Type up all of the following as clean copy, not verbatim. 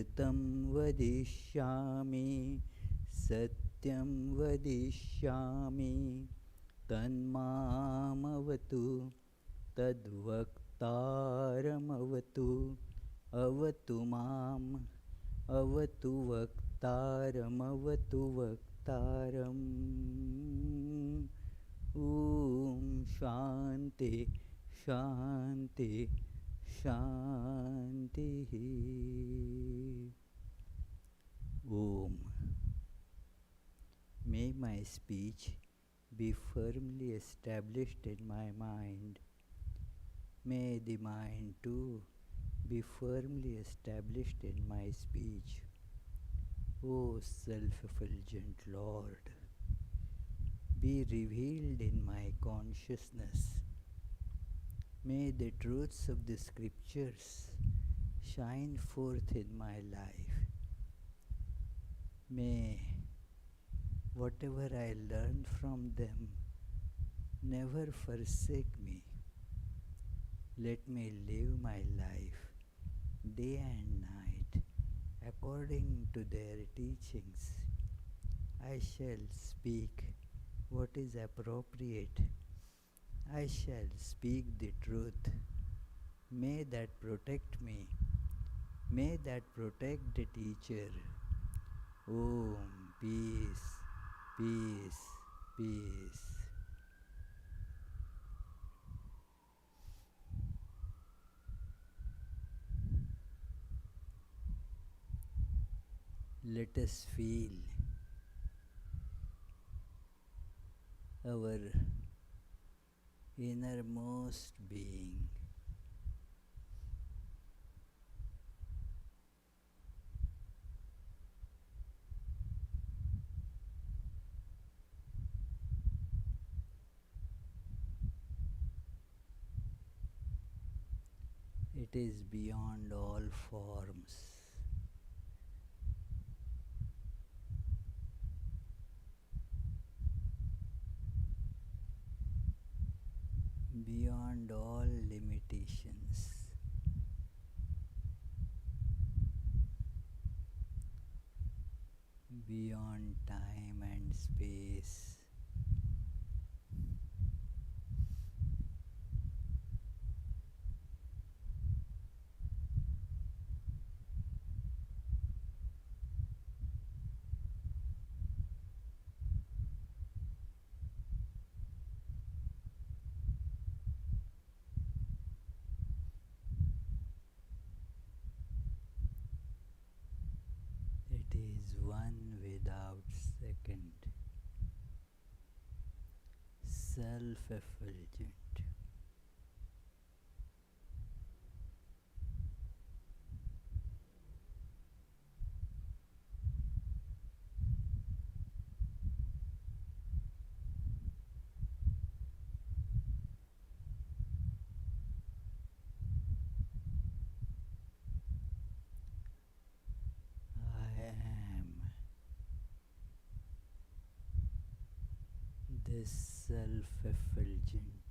अमृतं वदिष्यामि सत्यं वदिष्यामि तन्मामवतु तद्वक्तारमवतु अवतु माम् अवतु वक्तारमवतु वक्तारम् ॐ शान्ति शान्ति शान्तिः Om. May my speech be firmly established in my mind. May the mind too be firmly established in my speech. O self-effulgent Lord, be revealed in my consciousness. May the truths of the scriptures shine forth in my life. May whatever I learn from them never forsake me. Let me live my life day and night according to their teachings. I shall speak what is appropriate. I shall speak the truth. May that protect me. May that protect the teacher. Om, peace, peace, peace. Let us feel our innermost being. It is beyond all forms. Beyond all limitations. Beyond time and space. It is one without second, self-effulgent. I am this self-effulgent,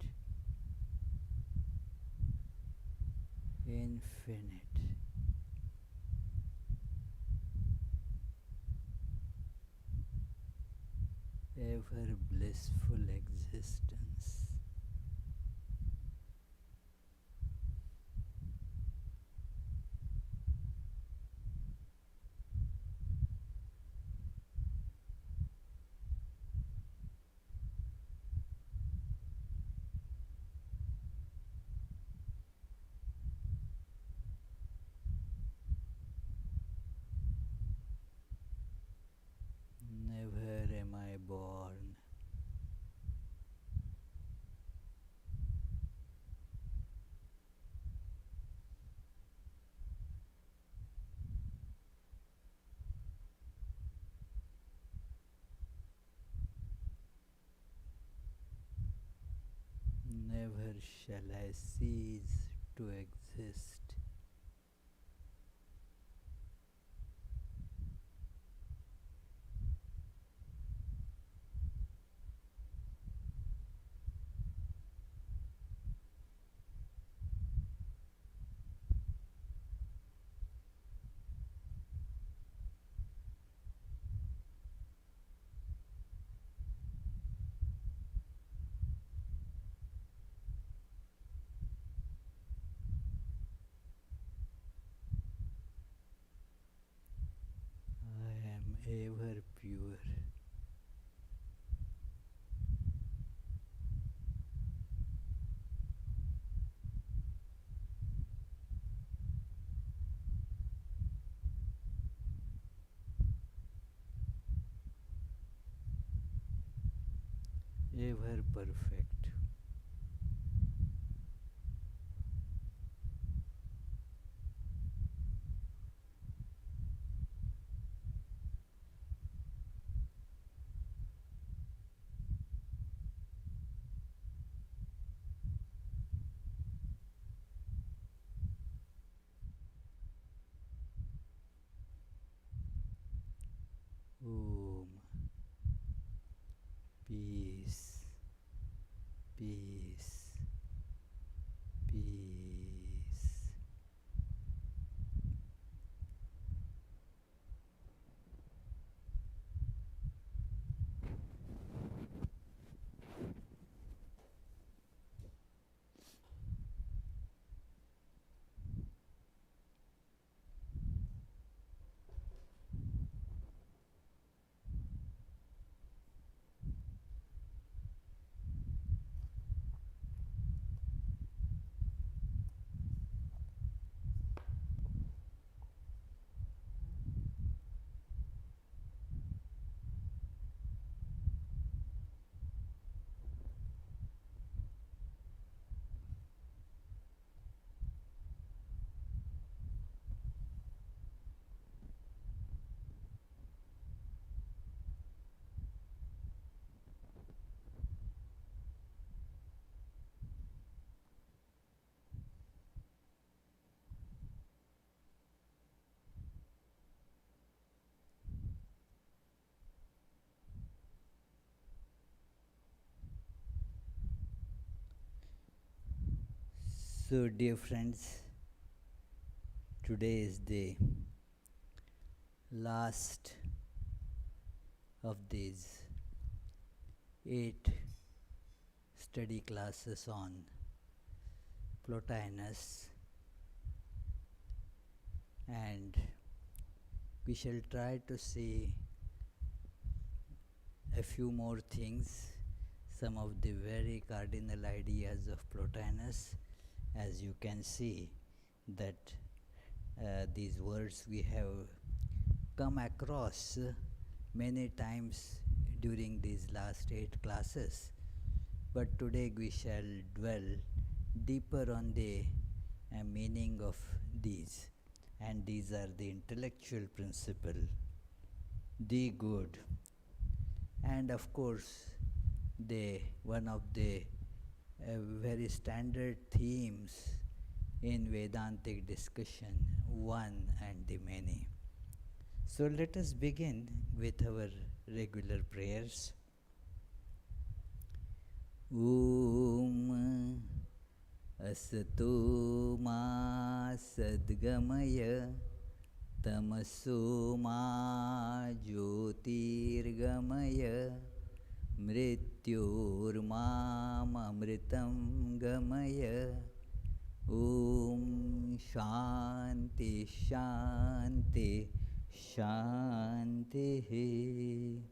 infinite, ever blissful existence. Never am I born. Never shall I cease to exist. ever perfect. Om. Peace, peace, peace. So, dear friends, today is the last of these 8 study classes on Plotinus, and we shall try to see a few more things, some of the very cardinal ideas of Plotinus. As you can see that these words we have come across many times during these last 8 classes, but today we shall dwell deeper on the meaning of these, and these are the intellectual principle, the good, and of course one of the very standard themes in Vedantic discussion, one and the many. So let us begin with our regular prayers. Om Asato Ma Sadgamaya Tamaso Ma Jyotirgamaya Mrityormam Amritam Gamaya. Om Shanti Shanti Shanti.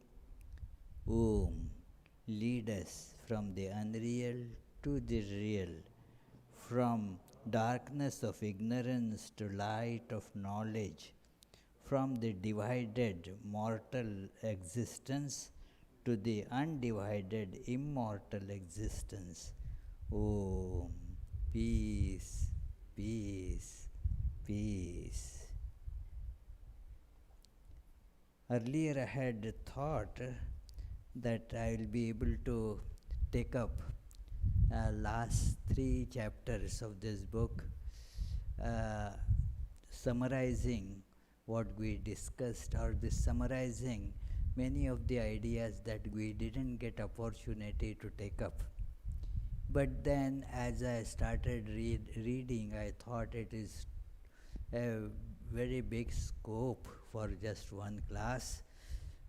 Om, lead us from the unreal to the real, from darkness of ignorance to light of knowledge, from the divided mortal existence to the undivided immortal existence. Om. Peace, peace, peace. Earlier I had thought that I will be able to take up last 3 chapters of this book, summarizing what we discussed, or summarizing many of the ideas that we didn't get opportunity to take up. But then as I started reading, I thought it is a very big scope for just one class,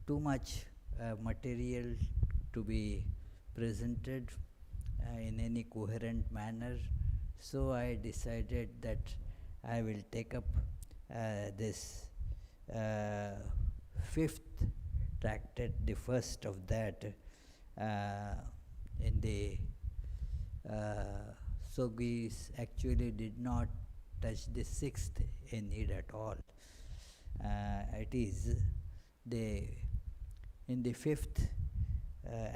too much material to be presented in any coherent manner. So I decided that I will take up this 5th tractate, the first of that, in the so we actually did not touch the 6th Ennead at all. It is in the 5th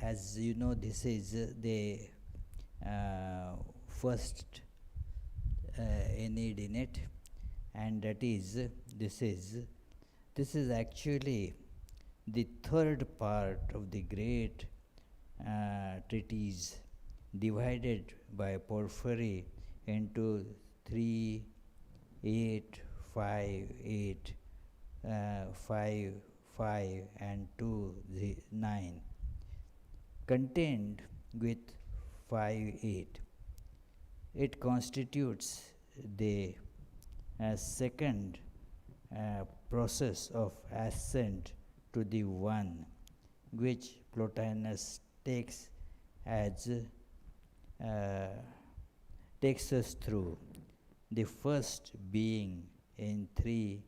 as you know, this is the first Ennead in it, and that is this is actually the third part of the great treatise divided by Porphyry into 3, 8, 5, 8, 5, 5 and 2, 9, contained with 5, 8. It constitutes the second process of ascent to the One, which Plotinus takes us through. The first being in 3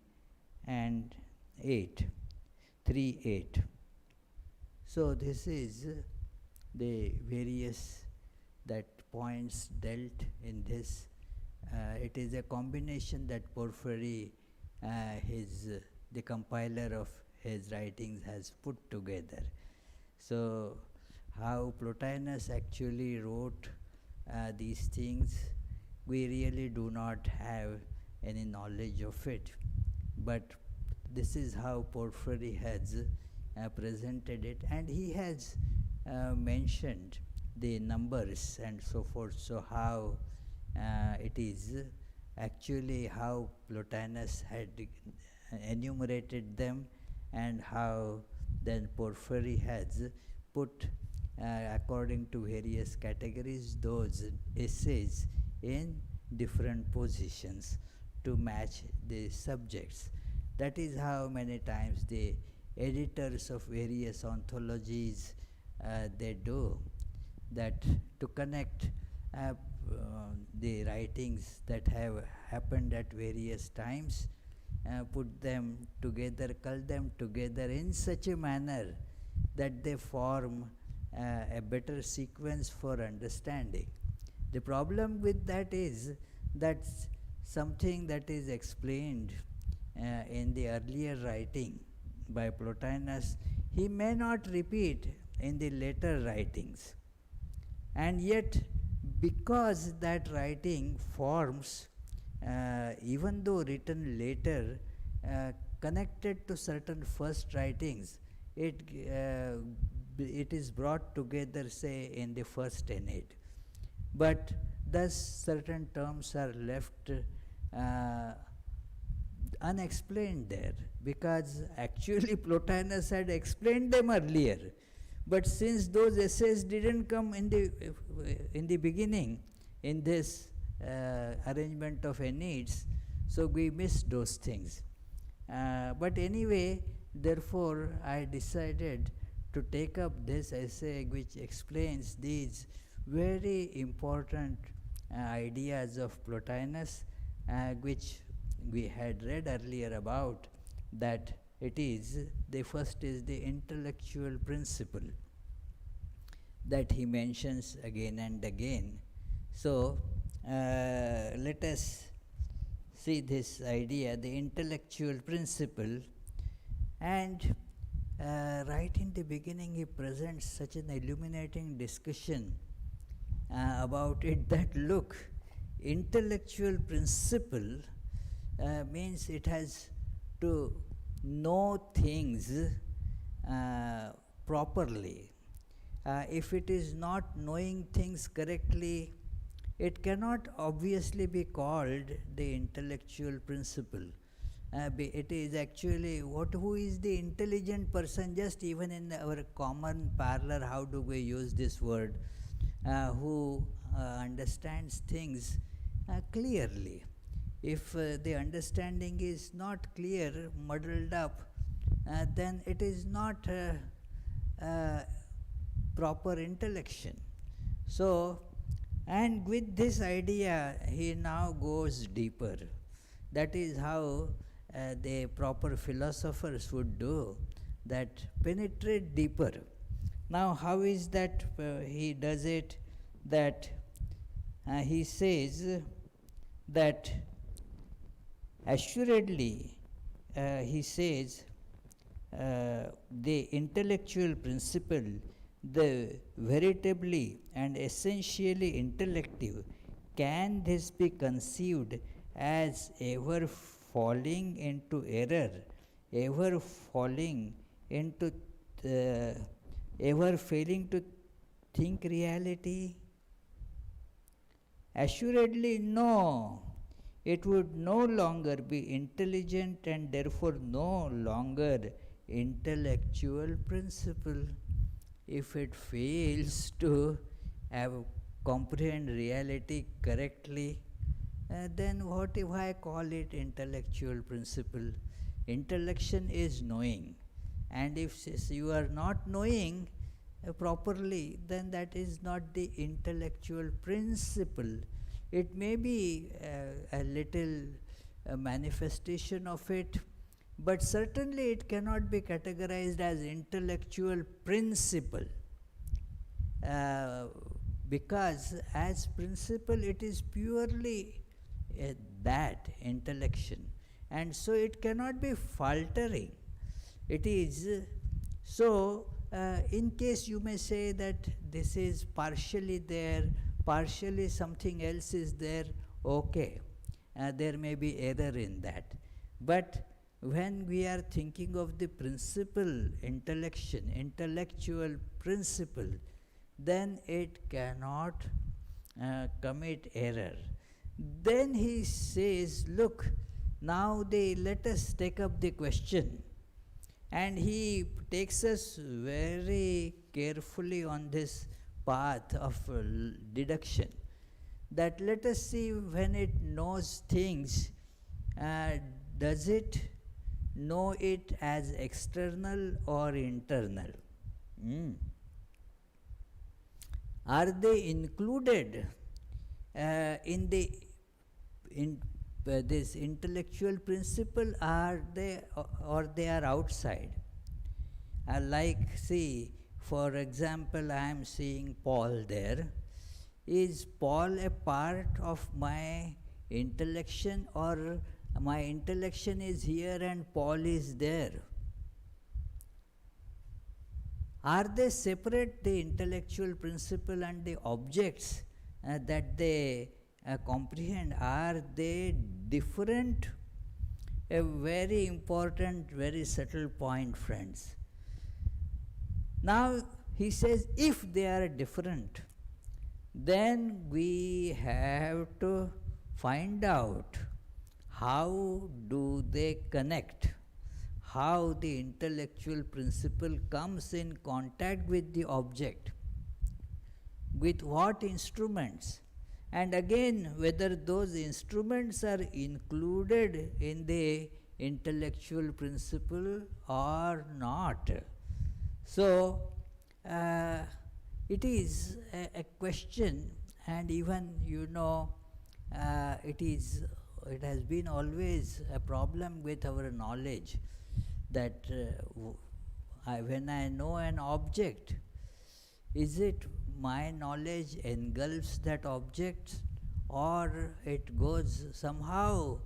and 8, 3, 8. So this is the various that points dealt in this. It is a combination that Porphyry, the compiler of his writings, has put together. So how Plotinus actually wrote these things, we really do not have any knowledge of it. But this is how Porphyry has presented it, and he has mentioned the numbers and so forth. So how it is actually how Plotinus had enumerated them, and how then Porphyry has put according to various categories those essays in different positions to match the subjects. That is how many times the editors of various anthologies they do that, to connect the writings that have happened at various times, put them together, cull them together in such a manner that they form a better sequence for understanding. The problem with that is that something that is explained in the earlier writing by Plotinus, he may not repeat in the later writings. And yet, because that writing forms, even though written later, connected to certain first writings, it is brought together, say, in the first Ennead. But thus certain terms are left unexplained there, because actually Plotinus had explained them earlier. But since those essays didn't come in the beginning in this arrangement of Enneads, so we missed those things. But anyway, therefore, I decided to take up this essay which explains these very important ideas of Plotinus, which we had read earlier about, that it is, the first is the intellectual principle that he mentions again and again. So let us see this idea, the intellectual principle, and right in the beginning he presents such an illuminating discussion about it, that look, intellectual principle means it has to know things properly. If it is not knowing things correctly, it cannot obviously be called the intellectual principle. It is actually who is the intelligent person, just even in our common parlor, how do we use this word, who understands things clearly. If the understanding is not clear, muddled up, then it is not proper intellection. So, and with this idea, he now goes deeper. That is how the proper philosophers would do, that penetrate deeper. Now, how is that he does it? That he says that assuredly, he says, the intellectual principle the veritably and essentially intellective, can this be conceived as ever falling into error, ever falling into, uh, ever failing to think reality? Assuredly, no. It would no longer be intelligent and therefore no longer intellectual principle if it fails to comprehend reality correctly. Then what if I call it intellectual principle? Intellection is knowing, and if you are not knowing properly, then that is not the intellectual principle. It may be a little manifestation of it, but certainly it cannot be categorized as intellectual principle, uh, because as principle it is purely that intellection, and so it cannot be faltering. It is so. In case you may say that this is partially there, partially something else is there, okay, there may be error in that. But when we are thinking of the principle, intellectual principle, then it cannot commit error. Then he says, look, now let us take up the question. And he takes us very carefully on this path of deduction, that let us see, when it knows things, does it know it as external or internal? Are they included in this intellectual principle, are they, or they are outside? Like, see, for example, I am seeing Paul there. Is Paul a part of my intellection, or my intellection is here and Paul is there? Are they separate, the intellectual principle and the objects that they comprehend? Are they different? A very important, very subtle point, friends. Now he says, if they are different, then we have to find out how do they connect, how the intellectual principle comes in contact with the object, with what instruments, and again whether those instruments are included in the intellectual principle or not. So it is a question, and even it has been always a problem with our knowledge, that when I know an object, is it my knowledge engulfs that object, or it goes somehow,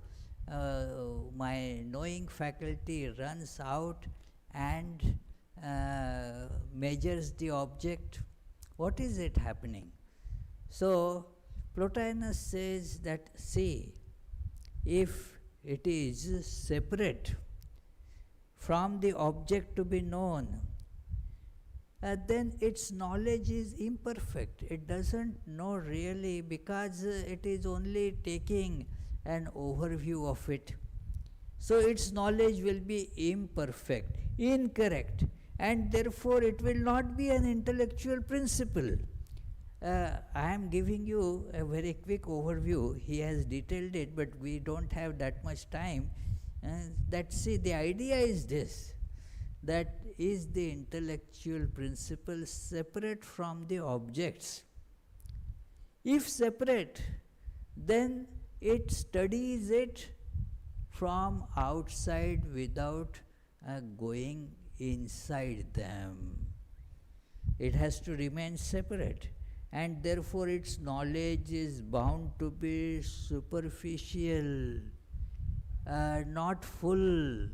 my knowing faculty runs out and measures the object? What is it happening? So Plotinus says that, see, if it is separate from the object to be known, then its knowledge is imperfect. It doesn't know really, because it is only taking an overview of it. So its knowledge will be imperfect, incorrect, and therefore it will not be an intellectual principle. I am giving you a very quick overview. He has detailed it, but we don't have that much time. See, the idea is this, that is the intellectual principle separate from the objects? If separate, then it studies it from outside without going inside them. It has to remain separate, and therefore its knowledge is bound to be superficial, not full.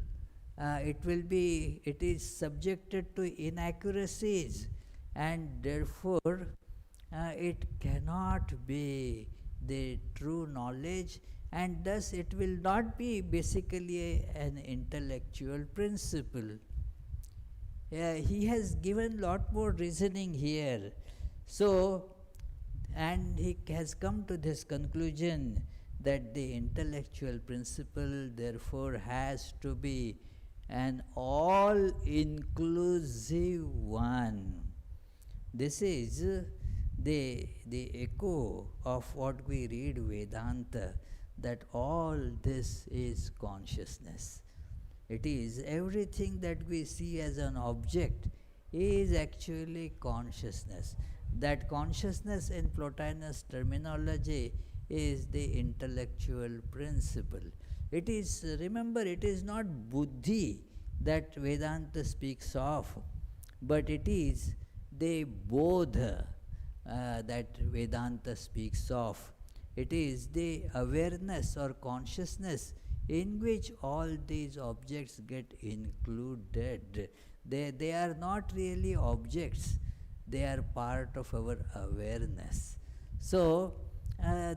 It is subjected to inaccuracies, and therefore it cannot be the true knowledge, and thus it will not be basically an intellectual principle. He has given lot more reasoning here. So, and he has come to this conclusion that the intellectual principle therefore has to be an all-inclusive one. This is the echo of what we read Vedanta, that all this is consciousness. It is everything that we see as an object is actually consciousness. That consciousness in Plotinus terminology is the intellectual principle. It is, remember, it is not buddhi that Vedanta speaks of, but it is the bodha that Vedanta speaks of. It is the awareness or consciousness in which all these objects get included. They are not really objects, they are part of our awareness. So,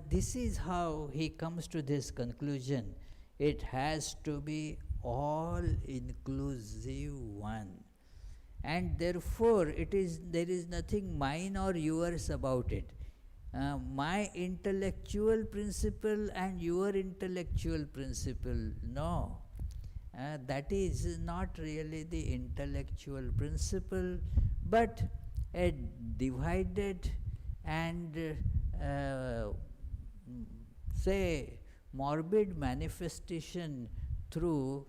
this is how he comes to this conclusion. It has to be all-inclusive one. And therefore, there is nothing mine or yours about it. My intellectual principle and your intellectual principle, no. That is not really the intellectual principle, but a divided and say morbid manifestation through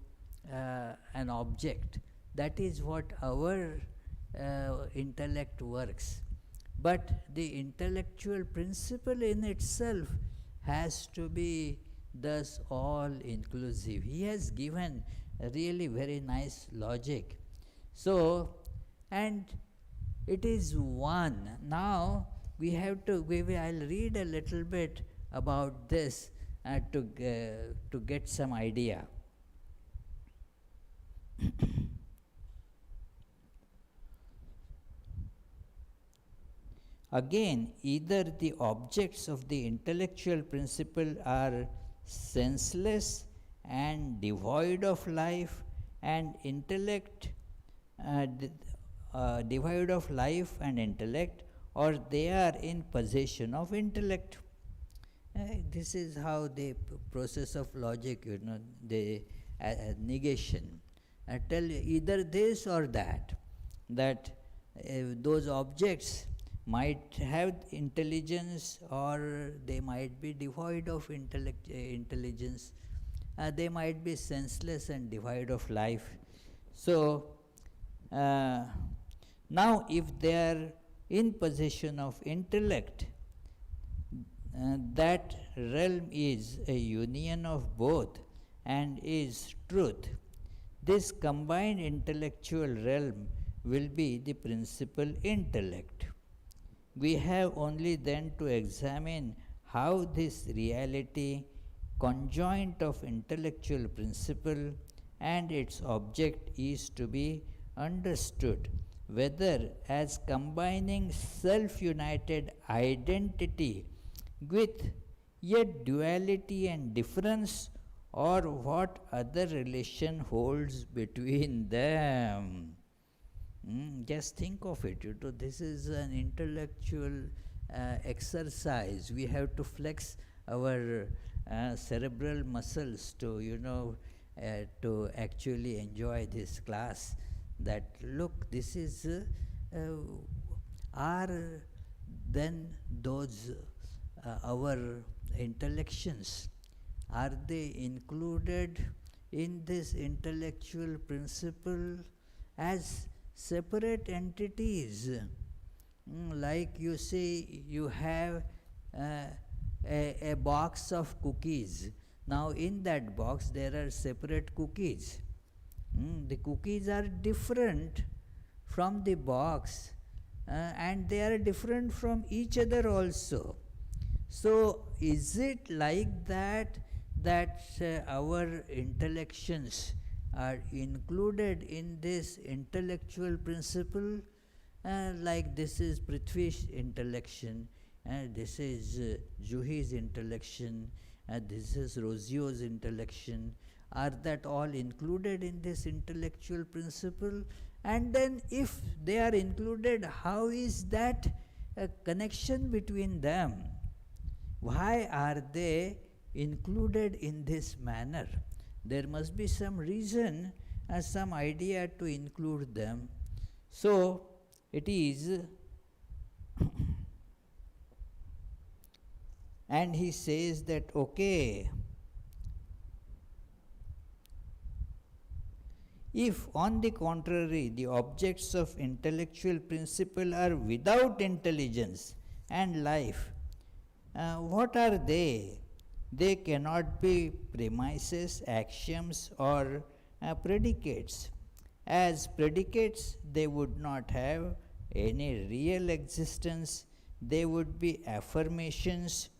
an object. That is what our intellect works. But the intellectual principle in itself has to be thus all-inclusive. He has given a really very nice logic. So, and it is one. Now, we have to, I'll read a little bit about this to get some idea. Again, either the objects of the intellectual principle are senseless and devoid of life, and intellect devoid of life and intellect, or they are in possession of intellect. This is how the process of logic, the negation. I tell you, either this or that those objects might have intelligence, or they might be devoid of intelligence. They might be senseless and devoid of life. So, now if they are in possession of intellect, that realm is a union of both and is truth. This combined intellectual realm will be the principal intellect. We have only then to examine how this reality, conjoint of intellectual principle and its object, is to be understood, whether as combining self-united identity with yet duality and difference, or what other relation holds between them. Just think of it. This is an intellectual exercise. We have to flex our cerebral muscles to to actually enjoy this class. That look, this is are then those our intellections, are they included in this intellectual principle as separate entities? Like you see, you have a box of cookies. Now in that box there are separate cookies. The cookies are different from the box, and they are different from each other also. So is it like that our intellections are included in this intellectual principle? Like this is Prithvi's intellection, this is Juhi's intellection, this is Rosio's intellection. Are that all included in this intellectual principle? And then if they are included, how is that a connection between them? Why are they included in this manner? There must be some reason, some idea to include them. So it is, and he says that, okay, if on the contrary the objects of intellectual principle are without intelligence and life, what are they? They cannot be premises, axioms, or predicates. As predicates, they would not have any real existence. They would be affirmations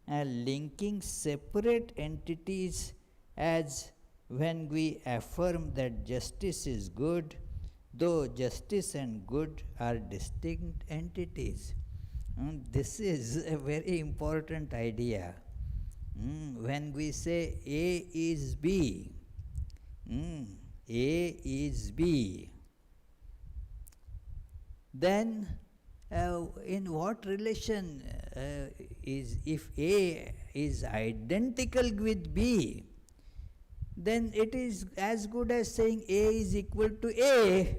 linking separate entities, as when we affirm that justice is good, though justice and good are distinct entities. This is a very important idea. When we say A is B, A is B, then in what relation is, if A is identical with B, then it is as good as saying A is equal to A,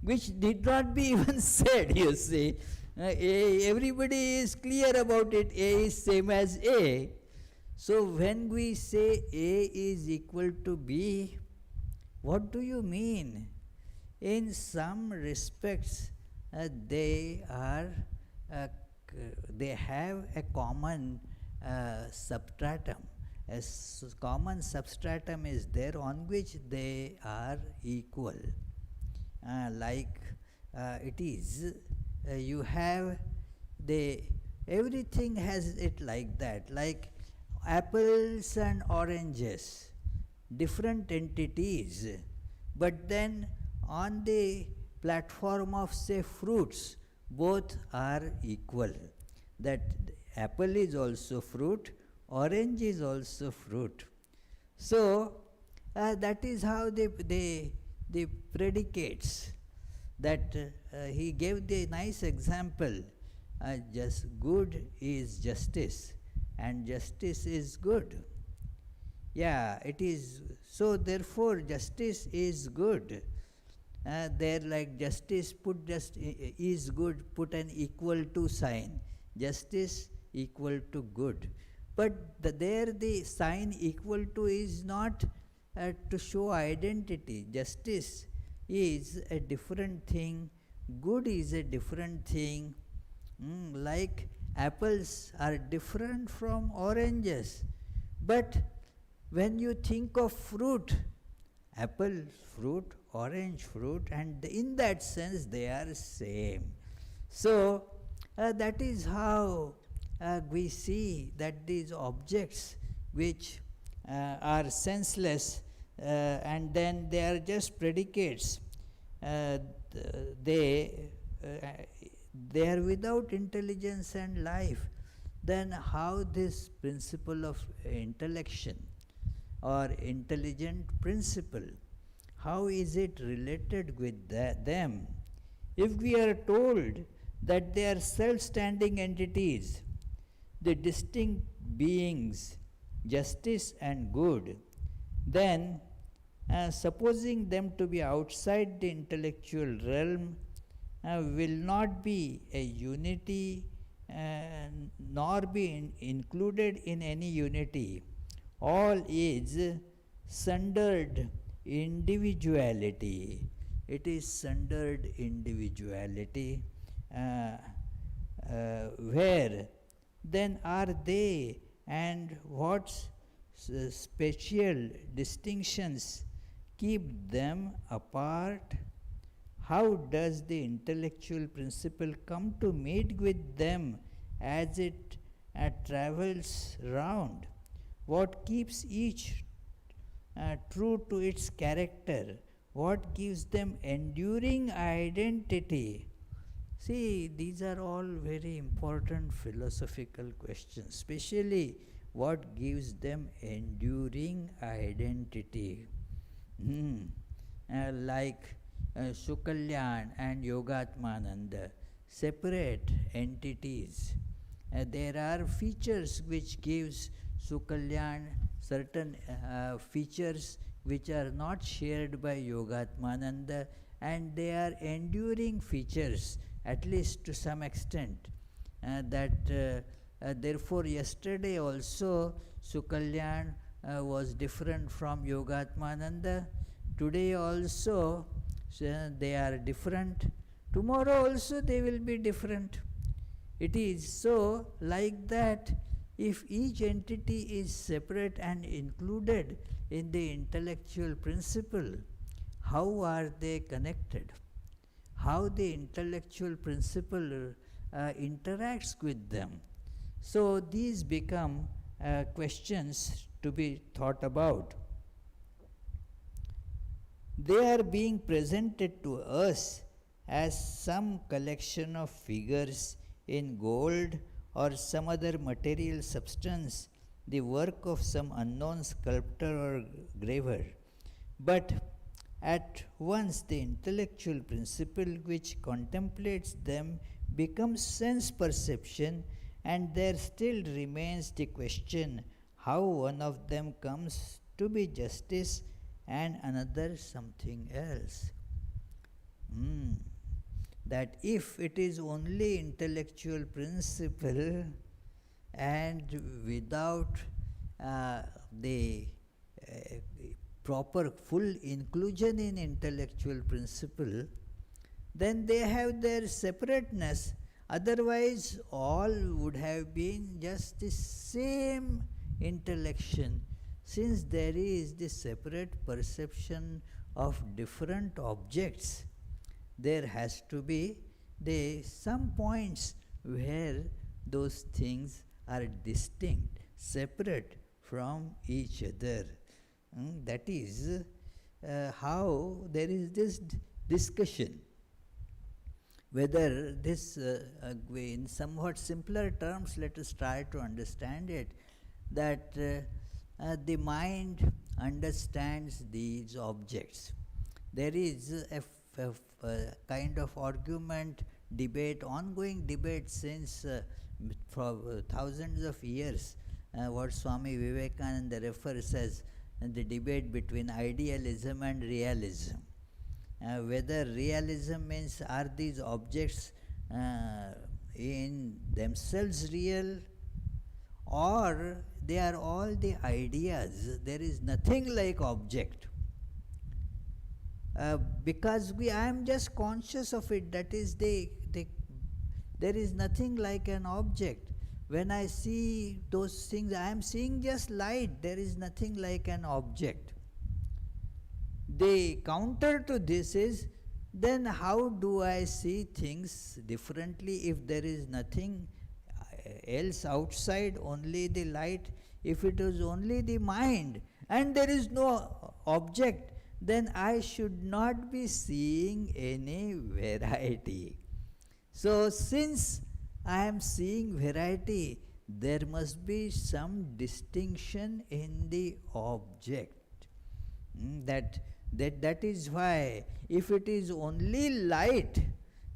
which did not be even said, you see. Everybody is clear about it, A is same as A. So when we say A is equal to B, what do you mean? In some respects, they have a common substratum. A common substratum is there on which they are equal. Like it is, you have everything has it like that. Like apples and oranges, different entities, but then on the platform of, say, fruits, both are equal. That apple is also fruit, orange is also fruit. So that is how the predicates, that he gave the nice example, just good is justice and justice is good. Yeah, it is. So therefore justice is good. There, like justice, put just is good, put an equal to sign. Justice equal to good. But there the sign equal to is not to show identity. Justice is a different thing. Good is a different thing. Like apples are different from oranges. But when you think of fruit, apple fruit, orange fruit, and in that sense they are same. So that is how we see that these objects which are senseless and then they are just predicates, they are without intelligence and life. Then how this principle of intellection or intelligent principle, how is it related with them? If we are told that they are self-standing entities, the distinct beings, justice and good, then supposing them to be outside the intellectual realm will not be a unity nor be included in any unity. All is sundered individuality. It is sundered individuality. Where then are they, and what special distinctions keep them apart? How does the intellectual principle come to meet with them as it travels round? What keeps each true to its character? What gives them enduring identity? See, these are all very important philosophical questions, especially what gives them enduring identity. Hmm. Like Sukalyan and Yogatmananda, separate entities. There are features which gives Sukalyan certain features which are not shared by Yogatmananda, and they are enduring features, at least to some extent. Therefore, yesterday also Sukalyan was different from Yogatmananda. Today also they are different. Tomorrow also they will be different. It is so like that. If each entity is separate and included in the intellectual principle, how are they connected? How the intellectual principle interacts with them? So these become questions to be thought about. They are being presented to us as some collection of figures in gold or some other material substance, the work of some unknown sculptor or graver. But at once the intellectual principle which contemplates them becomes sense perception, and there still remains the question how one of them comes to be justice and another something else. That if it is only intellectual principle and without the proper full inclusion in intellectual principle, then they have their separateness. Otherwise, all would have been just the same intellection, since there is the separate perception of different objects. There has to be some points where those things are distinct, separate from each other. That is how there is this discussion. Whether this, in somewhat simpler terms, let us try to understand it, that the mind understands these objects. There is a kind of argument, debate, ongoing debate since for thousands of years, what Swami Yogatmananda refers as the debate between idealism and realism. Whether realism means are these objects in themselves real, or they are all the ideas. There is nothing like object. Because I am just conscious of it, that is there is nothing like an object. When I see those things, I am seeing just light, there is nothing like an object. The counter to this is, then how do I see things differently if there is nothing else outside, only the light? If it is only the mind and there is no object, then I should not be seeing any variety. So since I am seeing variety, there must be some distinction in the object. That is why, if it is only light,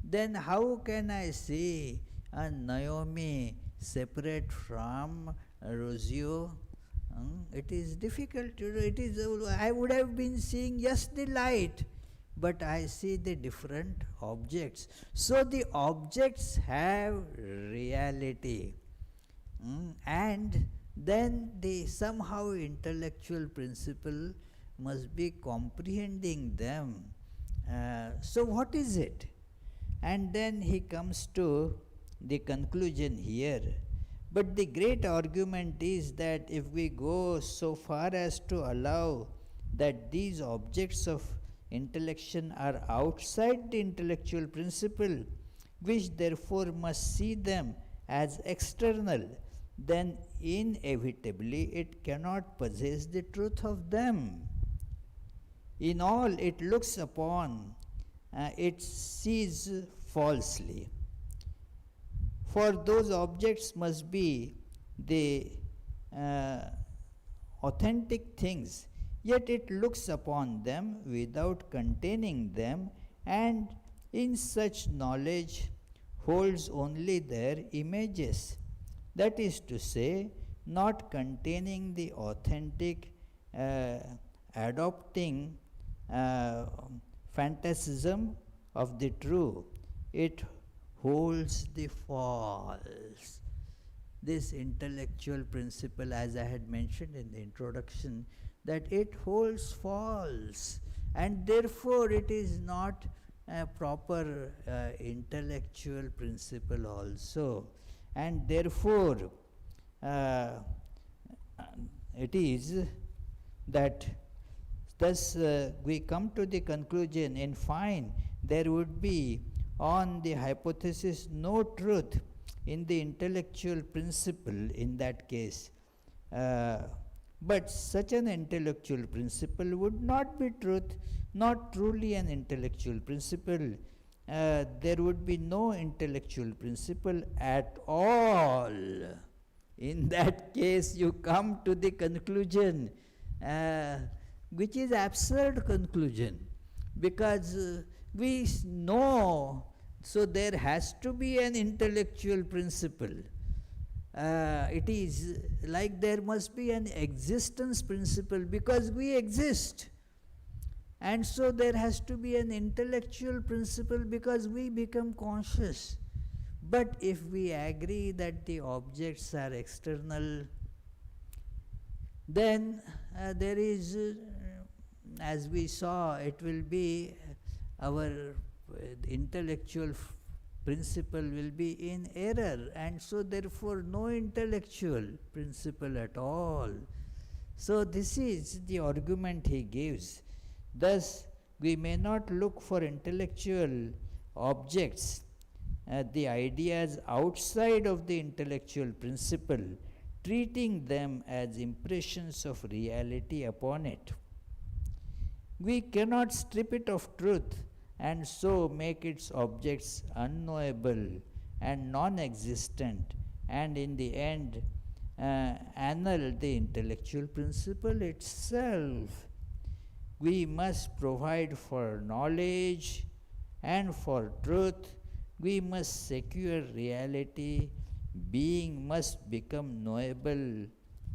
then how can I see a Naomi separate from Rosio? It is difficult to do. It is. I would have been seeing just the light, but I see the different objects. So the objects have reality, and then the somehow intellectual principle must be comprehending them. So what is it? And then he comes to the conclusion here. But the great argument is that if we go so far as to allow that these objects of intellection are outside the intellectual principle, which therefore must see them as external, then inevitably it cannot possess the truth of them. In all it looks upon, it sees falsely. for those objects must be the uh, authentic things, yet it looks upon them without containing them, and in such knowledge holds only their images. That is to say, not containing the authentic, uh, adopting uh, phantasm of the true. It holds the false. This intellectual principle, as I had mentioned in the introduction, that it holds false, and therefore it is not a proper intellectual principle also, and therefore uh, it is that thus we come to the conclusion, in fine, there would be on the hypothesis no truth in the intellectual principle in that case. But such an intellectual principle would not be truth, not truly an intellectual principle. There would be no intellectual principle at all. In that case, you come to the conclusion, which is absurd conclusion, because we know, so there has to be an intellectual principle. It is like there must be an existence principle, because we exist. And so there has to be an intellectual principle because we become conscious. But if we agree that the objects are external, then there is, as we saw, it will be our intellectual principle will be in error, and so therefore no intellectual principle at all. So this is the argument he gives. Thus, we may not look for intellectual objects, the ideas outside of the intellectual principle, treating them as impressions of reality upon it. We cannot strip it of truth and so make its objects unknowable and non-existent, and in the end annul the intellectual principle itself. We must provide for knowledge and for truth. We must secure reality. Being must become knowable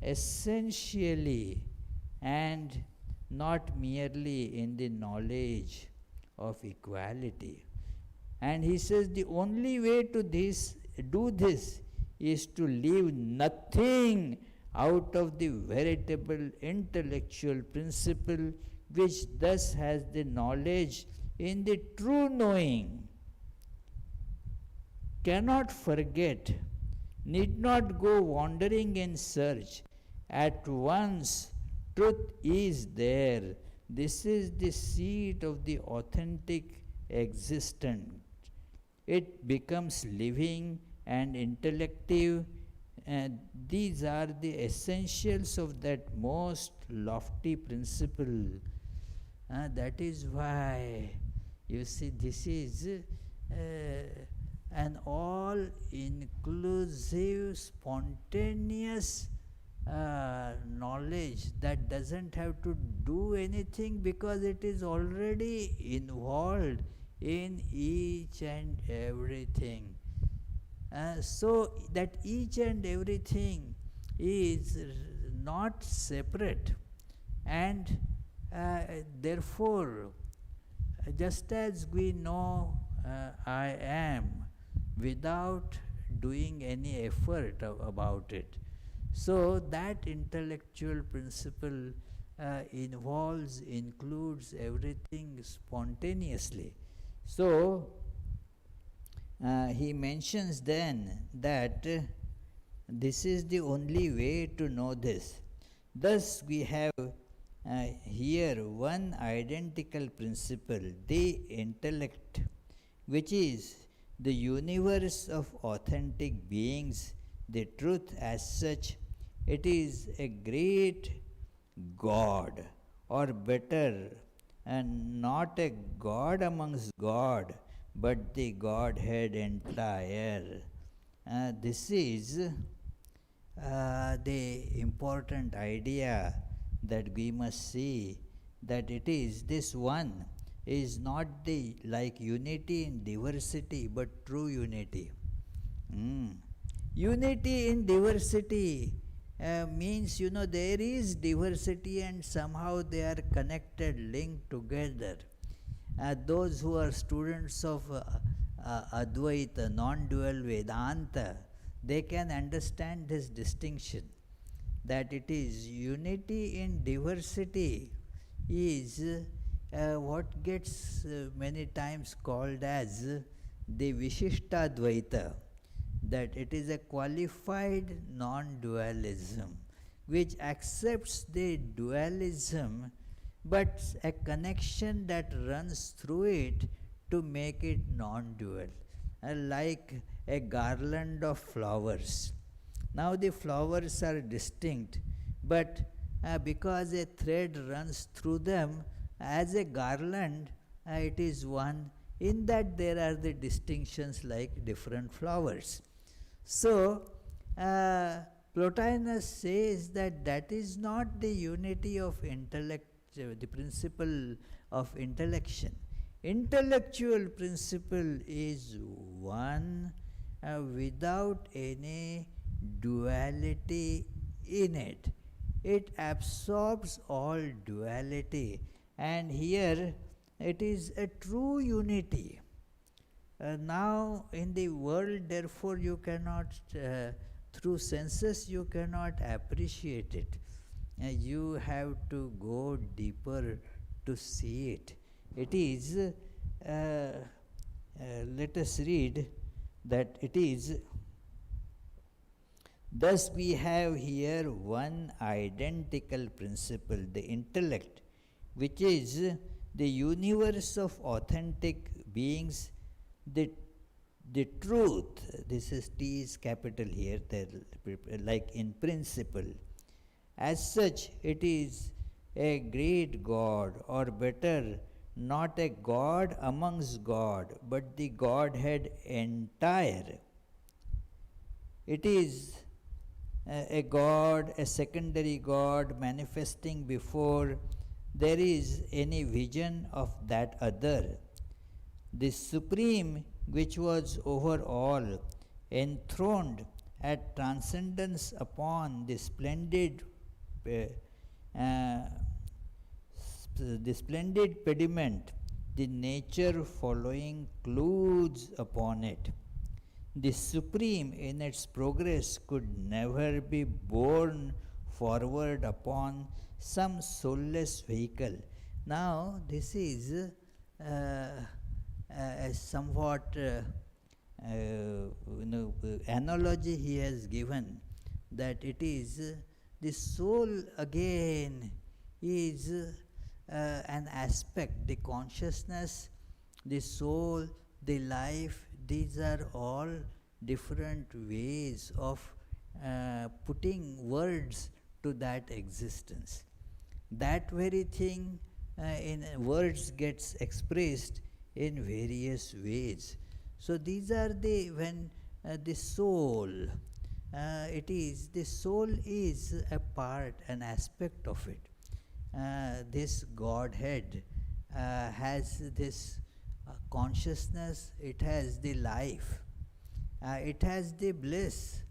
essentially and not merely in the knowledge of equality. And he says the only way to do this is to leave nothing out of the veritable intellectual principle, which thus has the knowledge in the true knowing. Cannot forget, need not go wandering in search. At once truth is there. This is the seat of the authentic existence. It becomes living and intellective, and these are the essentials of that most lofty principle. That is why, you see, this is an all-inclusive, spontaneous knowledge that doesn't have to do anything, because it is already involved in each and everything. So that each and everything is not separate, and therefore, just as we know I am without doing any effort about it, so that intellectual principle includes everything spontaneously. So he mentions then that this is the only way to know this. Thus we have here one identical principle, the intellect, which is the universe of authentic beings, the truth as such. It is a great God, or better, and not a God amongst God, but the Godhead entire. This is the important idea that we must see, that it is this one is not the like unity in diversity but true unity. Unity in diversity means, there is diversity and somehow they are connected, linked together. Those who are students of Advaita, non-dual Vedanta, they can understand this distinction, that it is unity in diversity is what gets many times called as the Vishishtadvaita, that it is a qualified non-dualism which accepts the dualism but a connection that runs through it to make it non-dual, like a garland of flowers. Now the flowers are distinct, but because a thread runs through them as a garland, it is one. In that there are the distinctions like different flowers. So, Plotinus says that that is not the unity of intellect, the principle of intellection. Intellectual principle is one without any duality in it. It absorbs all duality, and here it is a true unity. Now in the world, therefore, you cannot, through senses, you cannot appreciate it. You have to go deeper to see it. It is, let us read that it is, thus we have here one identical principle, the intellect, which is the universe of authentic beings, the truth. This is T is capital here, like in principle. As such, it is a great God, or better, not a God amongst God, but the Godhead entire. It is a God, a secondary God manifesting before there is any vision of that other. The Supreme, which was over all, enthroned at transcendence upon the splendid pediment, the nature following clothes upon it. The Supreme in its progress could never be borne forward upon some soulless vehicle. Now, this is a somewhat analogy he has given, that it is the soul again is an aspect, the consciousness, the soul, the life. These are all different ways of putting words to that existence. That very thing in words gets expressed in various ways. So these are the, when the soul, the soul is a part, an aspect of it. This Godhead has this consciousness, it has the life, it has the bliss.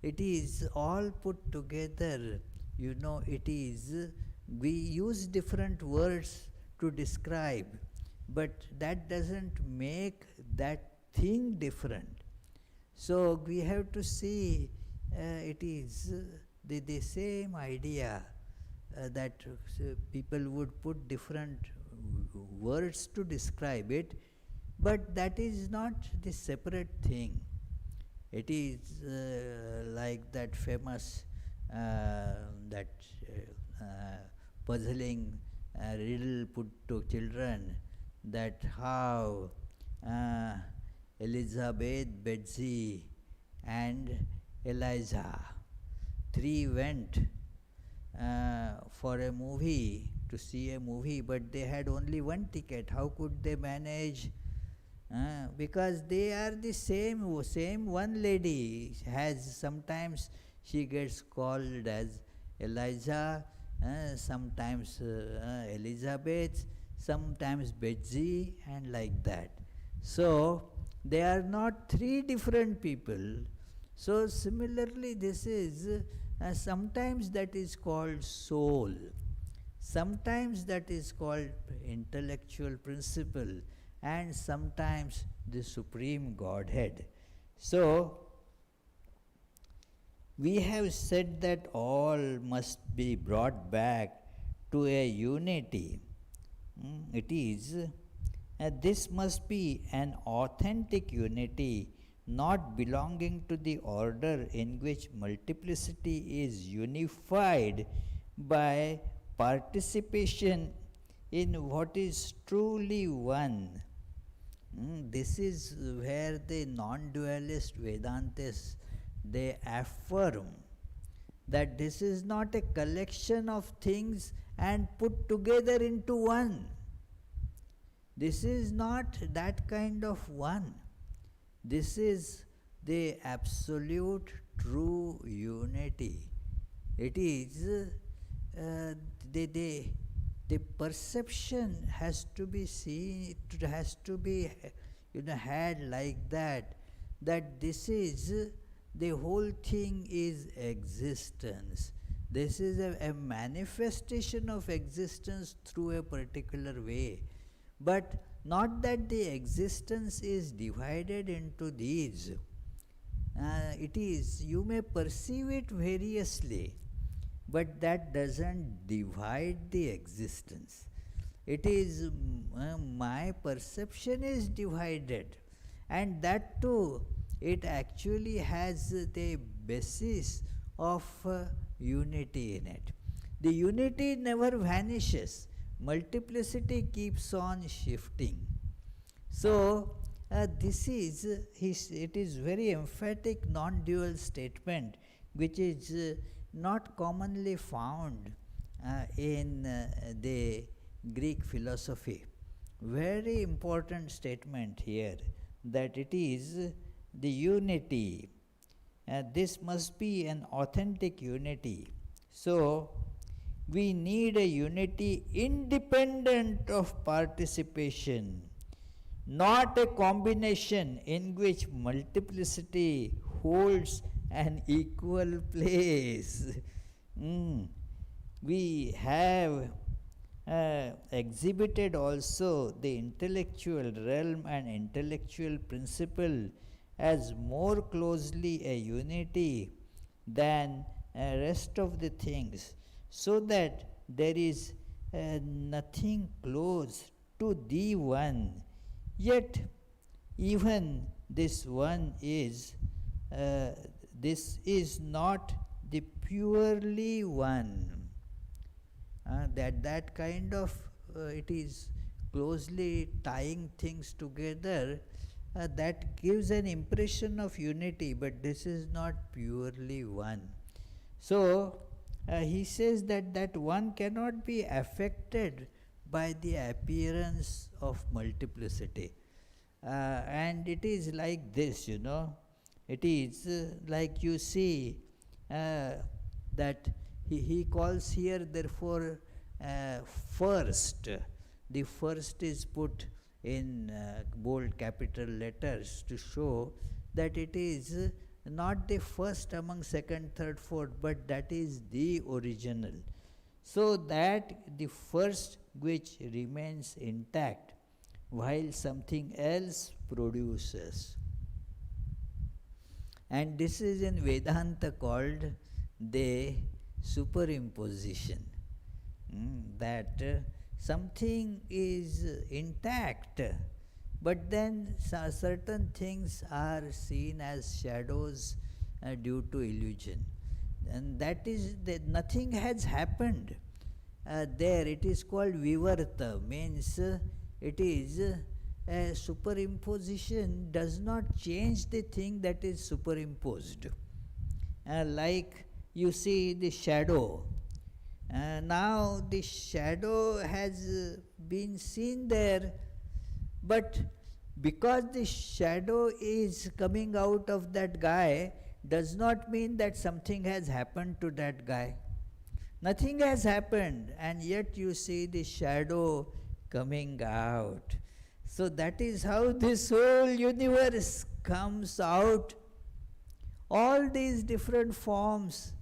It is all put together, it is, we use different words to describe, but that doesn't make that thing different. So we have to see it is the same idea that people would put different words to describe it, but that is not the separate thing. It is like that famous puzzling riddle put to children, that how Elizabeth, Betsy and Eliza, three went for a movie, to see a movie, but they had only one ticket. How could they manage Because they are the same one lady has sometimes she gets called as Eliza, sometimes Elizabeth, sometimes Betsy, and like that. So they are not three different people. So similarly, this is sometimes that is called soul, sometimes that is called intellectual principle, and sometimes the supreme Godhead. So we have said that all must be brought back to a unity. It is, this must be an authentic unity, not belonging to the order in which multiplicity is unified by participation in what is truly one. This is where the non-dualist Vedantists, they affirm that this is not a collection of things and put together into one. This is not that kind of one. This is the absolute true unity. It is the perception has to be seen, it has to be had like that, that this is, the whole thing is existence. This is a manifestation of existence through a particular way. But not that the existence is divided into these. It is, you may perceive it variously, but that doesn't divide the existence. It is, my perception is divided, and that too, it actually has the basis of unity in it. The unity never vanishes. Multiplicity keeps on shifting. So, this is, it is very emphatic non-dual statement, which is not commonly found in the Greek philosophy. Very important statement here, that it is the unity. This must be an authentic unity. So, we need a unity independent of participation, not a combination in which multiplicity holds an equal place. We have exhibited also the intellectual realm and intellectual principle as more closely a unity than rest of the things, so that there is nothing close to the one. Yet even this one is, this is not the purely one. That kind of, it is closely tying things together, that gives an impression of unity, but this is not purely one. So, he says that one cannot be affected by the appearance of multiplicity. And it is like this, it is like you see that he calls here, therefore, first. The first is put in bold capital letters to show that it is not the first among second, third, fourth, but that is the original. So that the first which remains intact while something else produces. And this is in Vedanta called the superimposition. That something is intact, but then certain things are seen as shadows due to illusion. And that is that nothing has happened there. It is called vivarta, means it is a superimposition does not change the thing that is superimposed. Like you see the shadow. Now the shadow has been seen there, but because the shadow is coming out of that guy does not mean that something has happened to that guy. Nothing has happened, and yet you see the shadow coming out. So that is how this whole universe comes out. All these different forms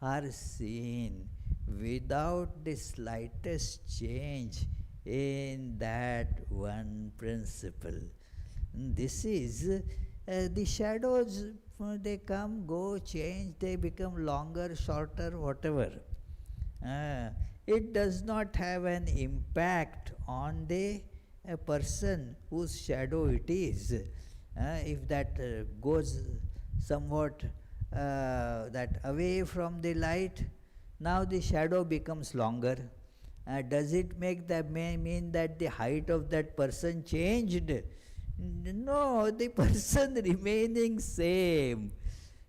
are seen without the slightest change in that one principle. This is the shadows, they come, go, change, they become longer, shorter, whatever. It does not have an impact on the person whose shadow it is. If that goes somewhat that away from the light, now the shadow becomes longer. Does it mean that the height of that person changed? No, the person remaining same.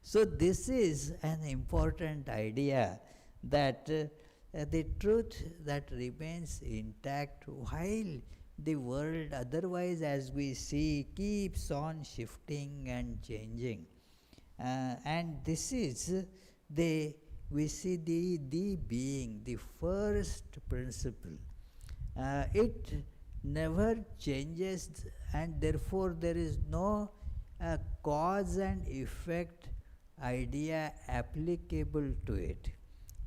So this is an important idea, that the truth that remains intact while the world otherwise, as we see, keeps on shifting and changing. And this is we see the being, the first principle. It never changes, and therefore there is no cause and effect idea applicable to it,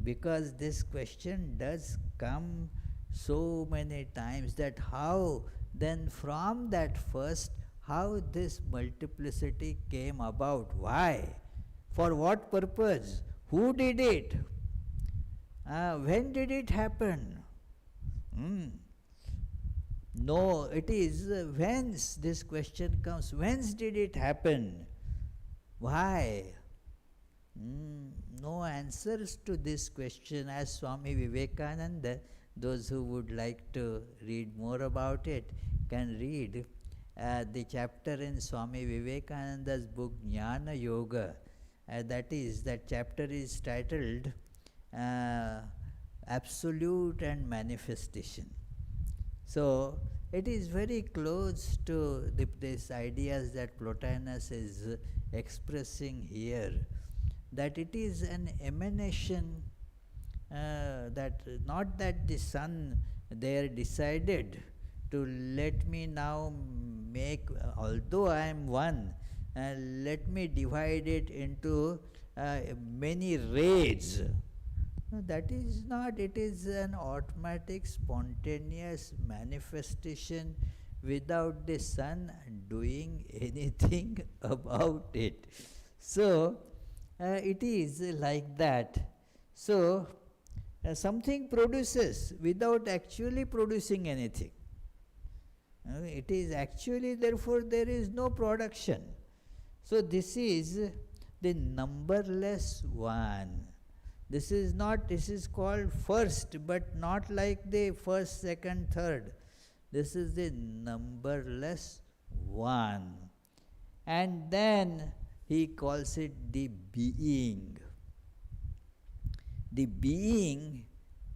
because this question does come so many times, that how then from that first, how this multiplicity came about, why, for what purpose, who did it, when did it happen? No, it is whence this question comes. Whence did it happen? Why? No answers to this question, as Swami Vivekananda, those who would like to read more about it can read the chapter in Swami Vivekananda's book Jnana Yoga. That chapter is titled Absolute and Manifestation. So it is very close to these ideas that Plotinus is expressing here, that it is an emanation, that not that the sun there decided to let me now make, although I am one, let me divide it into many rays. No, that is not. It is an automatic, spontaneous manifestation without the sun doing anything about it. So, it is like that. So, something produces without actually producing anything. It is actually, therefore, there is no production. So, this is the numberless one. This is called first, but not like the first, second, third. This is the numberless one. And then he calls it the being. The being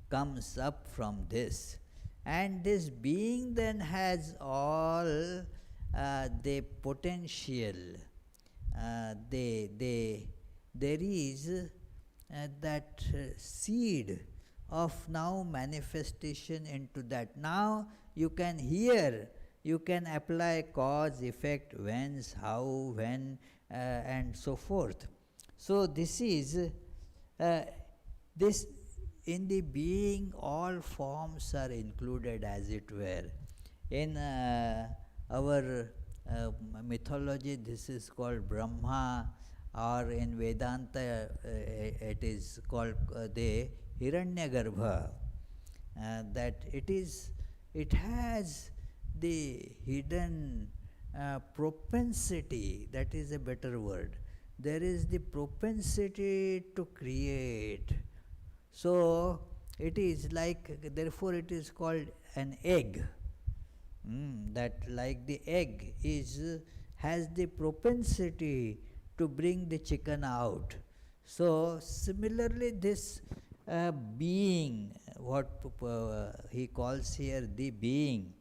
comes up from this. And this being then has all the potential. There is that seed of now manifestation into that. Now you can hear, you can apply cause, effect, whence, how, when, and so forth. So this is, this in the being, all forms are included, as it were. In our mythology, this is called Brahma, or in Vedanta it is called the Hiranyagarbha. That it has the hidden propensity, that is a better word. There is the propensity to create. So it is like, therefore it is called an egg. That like the egg has the propensity to bring the chicken out. So similarly, this being, what he calls here the being,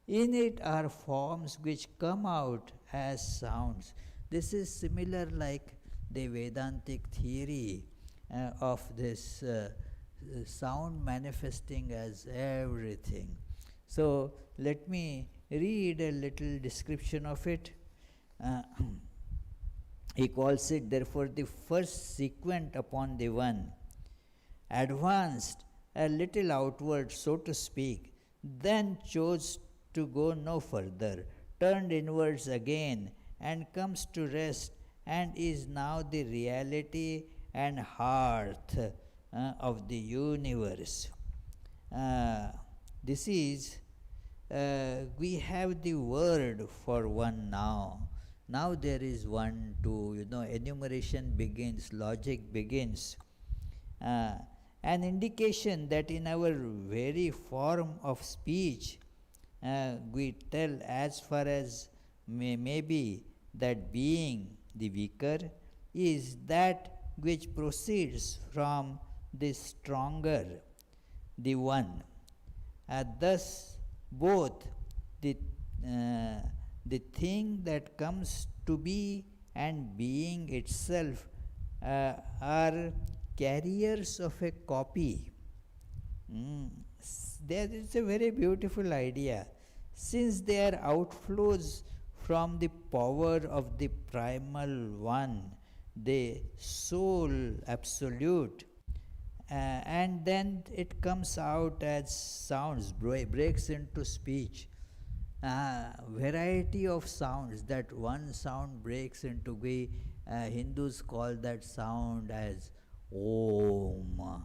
In it are forms which come out as sounds. This is similar like the Vedantic theory of this sound manifesting as everything. So let me read a little description of it. Uh, he calls it therefore the first sequent upon the one, advanced a little outward, so to speak, then chose to go no further, turned inwards again, and comes to rest, and is now the reality and hearth of the universe. This is, we have the word for one now. Now there is one, two, enumeration begins, logic begins. An indication that in our very form of speech, we tell as far as may be that being the weaker is that which proceeds from the stronger, the one. Thus, both the thing that comes to be and being itself are carriers of a copy. There is a very beautiful idea. Since they are outflows from the power of the primal one, the soul absolute, and then it comes out as sounds, breaks into speech. Variety of sounds, that one sound breaks into, we Hindus call that sound as Om.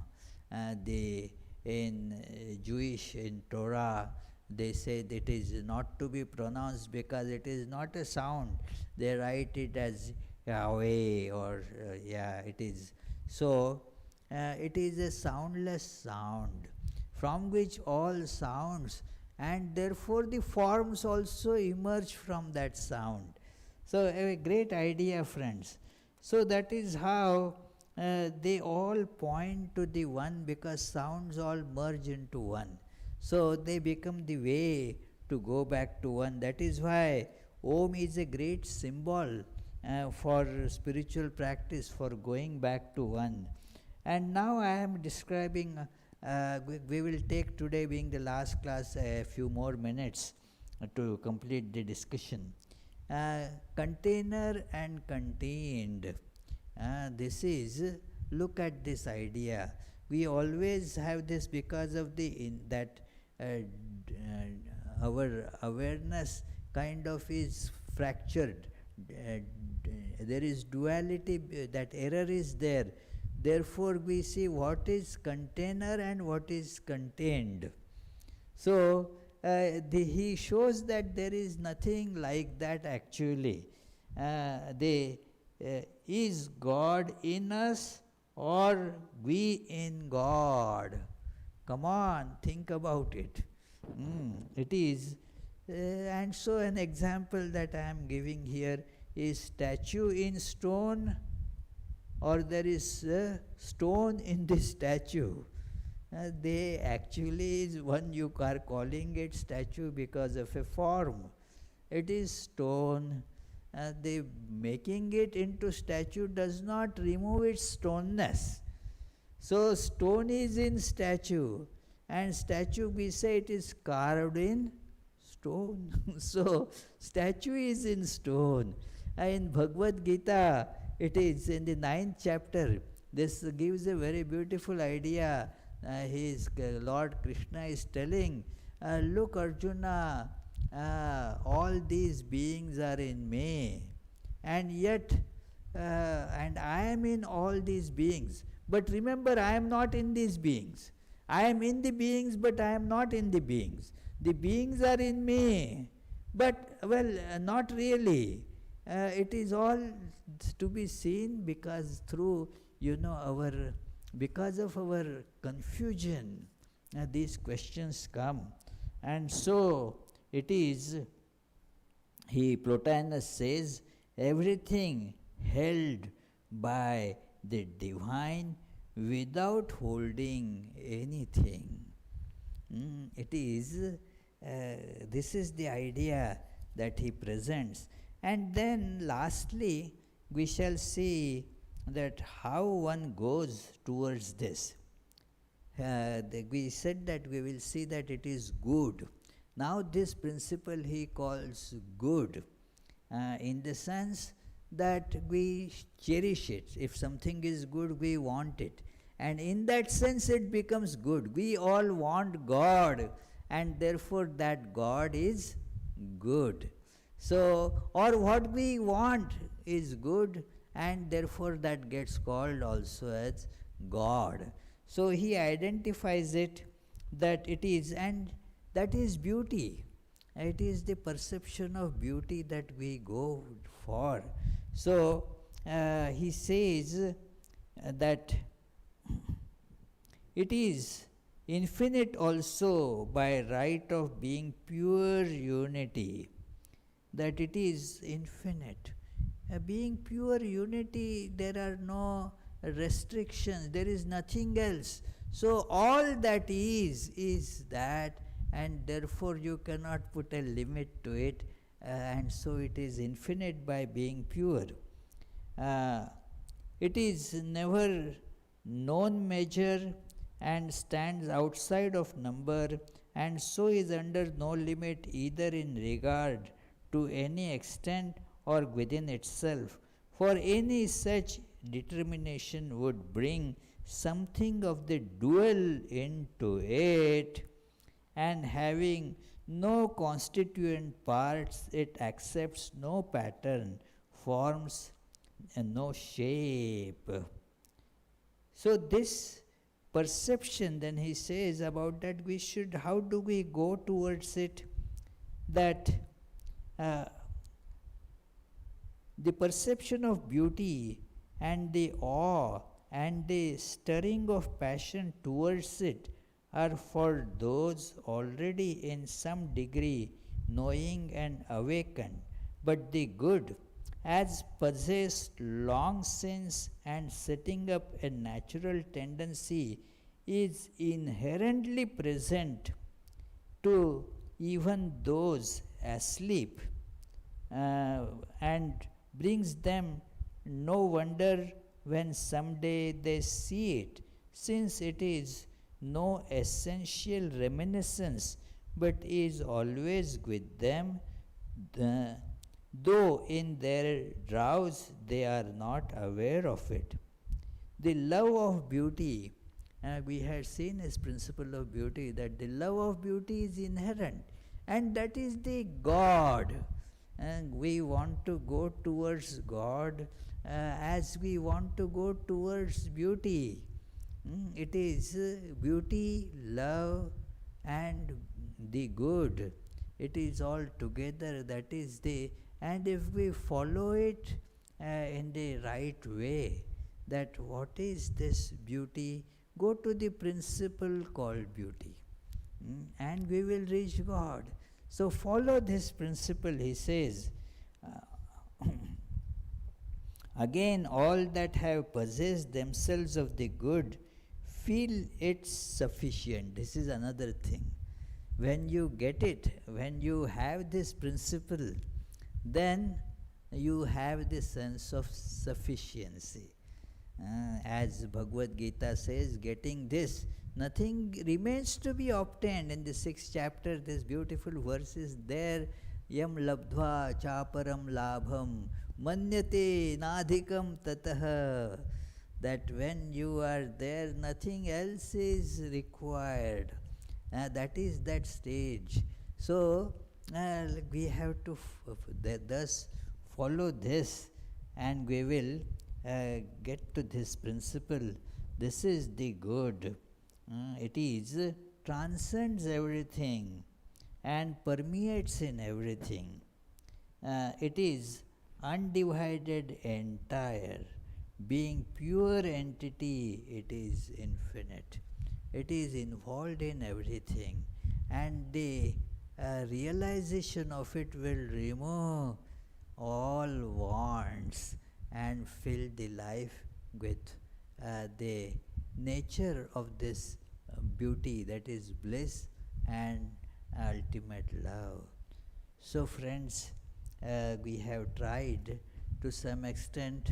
In Jewish, in Torah, they say that it is not to be pronounced because it is not a sound. They write it as Yahweh or it is. So, it is a soundless sound from which all sounds and therefore the forms also emerge from that sound. So, a great idea, friends. So, that is how they all point to the one, because sounds all merge into one. So they become the way to go back to one. That is why Om is a great symbol for spiritual practice, for going back to one. And now I am describing, we will take today, being the last class, a few more minutes to complete the discussion. Container and contained. This is, look at this idea. We always have this because of our awareness kind of is fractured. There is duality, that error is there. Therefore, we see what is container and what is contained. So, he shows that there is nothing like that actually. Is God in us or we in God? Come on, think about it. It is. And so an example that I am giving here is statue in stone, or there is stone in this statue. They actually is one, you are calling it statue because of a form. It is stone. The making it into statue does not remove its stoneness. So stone is in statue, and statue we say it is carved in stone. So statue is in stone. In Bhagavad Gita, it is in the 9th chapter. This gives a very beautiful idea. Lord Krishna is telling, look Arjuna, all these beings are in me, and yet and I am in all these beings. But remember, I am not in these beings. I am in the beings, but I am not in the beings. The beings are in me, but not really. It is all to be seen because through because of our confusion, these questions come. And so it is, Plotinus says, everything held by the divine without holding anything. It is this is the idea that he presents. And then lastly, we shall see that how one goes towards this. We said that we will see that it is good. Now this principle he calls good, in the sense that we cherish it. If something is good, we want it. And in that sense it becomes good. We all want God, and therefore that God is good. So, or what we want is good, and therefore that gets called also as God. So he identifies it that it is, and that is beauty. It is the perception of beauty that we go for. So he says that it is infinite also by right of being pure unity. That it is infinite. Being pure unity, there are no restrictions, there is nothing else. So all that is that, and therefore you cannot put a limit to it, and so it is infinite by being pure. It is never known measure and stands outside of number, and so is under no limit either in regard to any extent or within itself. For any such determination would bring something of the dual into it, and having no constituent parts, it accepts no pattern, forms, and no shape. So this perception, then he says about that, we should, how do we go towards it? That the perception of beauty and the awe and the stirring of passion towards it are for those already in some degree knowing and awakened. But the good, as possessed long since and setting up a natural tendency, is inherently present to even those asleep, and brings them no wonder when someday they see it, since it is no essential reminiscence, but is always with them, though in their drowse they are not aware of it. The love of beauty, we had seen as principle of beauty, that the love of beauty is inherent, and that is the God. And we want to go towards God as we want to go towards beauty. It is beauty, love, and the good. It is all together. That is the, and if we follow it in the right way, that what is this beauty? Go to the principle called beauty, and we will reach God. So follow this principle, he says. Again, all that have possessed themselves of the good feel it sufficient. This is another thing. When you get it, when you have this principle, then you have the sense of sufficiency. As Bhagavad Gita says, getting this, nothing remains to be obtained. In the 6th chapter, this beautiful verse is there. Yam labdhva chaparam labham manyate nadhikam tatah. That when you are there, nothing else is required. That is that stage. So we have to thus follow this, and we will get to this principle. This is the good. It is transcends everything and permeates in everything. It is undivided, entire. Being pure entity, it is infinite. It is involved in everything, and the realization of it will remove all wants and fill the life with the nature of this beauty, that is bliss and ultimate love. So friends, we have tried to some extent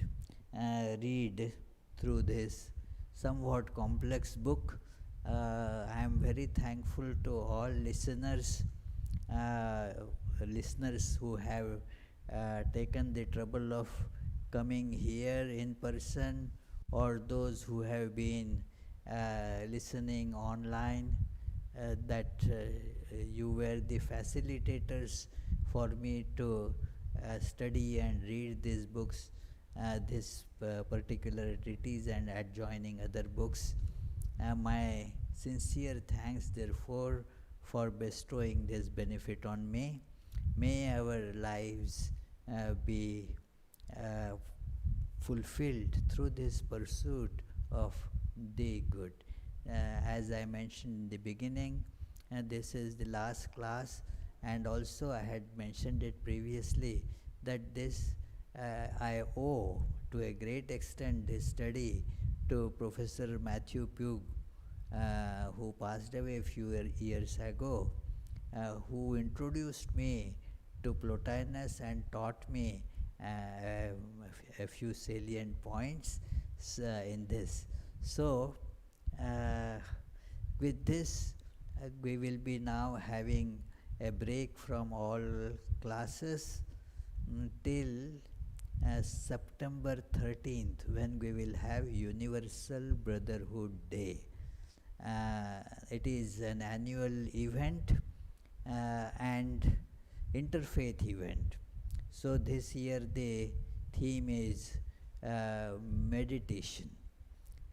read through this somewhat complex book. I am very thankful to all uh, listeners who have taken the trouble of coming here in person, or those who have been listening online, that you were the facilitators for me to study and read these books, this particular treatise and adjoining other books. My sincere thanks, therefore, for bestowing this benefit on me. May our lives be uh, fulfilled through this pursuit of the good. As I mentioned in the beginning, this is the last class, and also I had mentioned it previously that this I owe to a great extent this study to Professor Matthew Pugh, who passed away a few years ago, who introduced me to Plotinus and taught me a few salient points in this. So, with this, we will be now having a break from all classes till September 13th, when we will have Universal Brotherhood Day. It is an annual event and interfaith event. So this year the theme is meditation,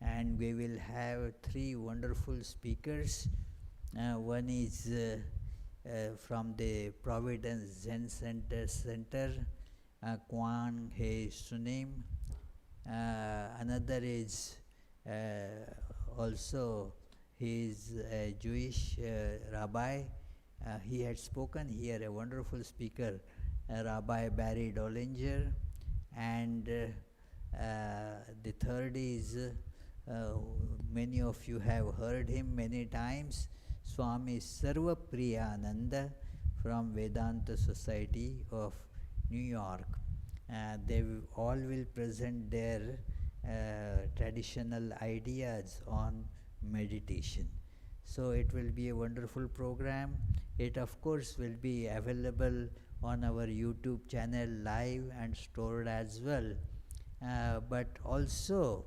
and we will have three wonderful speakers. One is from the Providence Zen Center, Kwan He Sunim. Another is also, he is a Jewish rabbi. He had spoken here, a wonderful speaker, Rabbi Barry Dollinger. And the third is, many of you have heard him many times, Swami Sarvapriyananda from Vedanta Society of New York. They all will present their traditional ideas on meditation. So it will be a wonderful program. It of course will be available on our YouTube channel live and stored as well. But also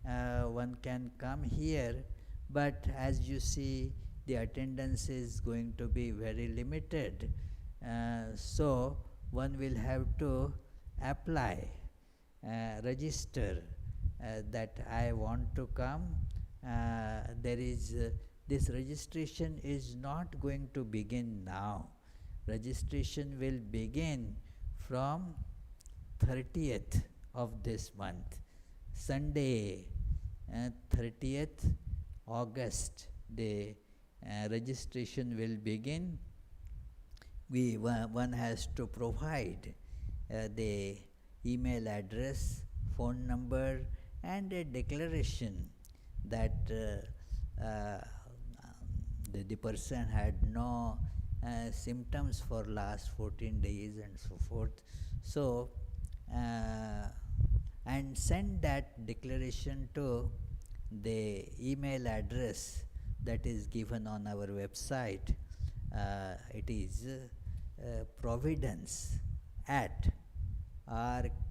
one can come here, but as you see, the attendance is going to be very limited. So one will have to apply, register that I want to come. There is this registration is not going to begin now. Registration will begin from 30th of this month, Sunday, 30th August. The registration will begin. One has to provide the email address, phone number, and a declaration that the person had no symptoms for last 14 days and so forth. So, and send that declaration to the email address that is given on our website. It is Providence at rkmm.org.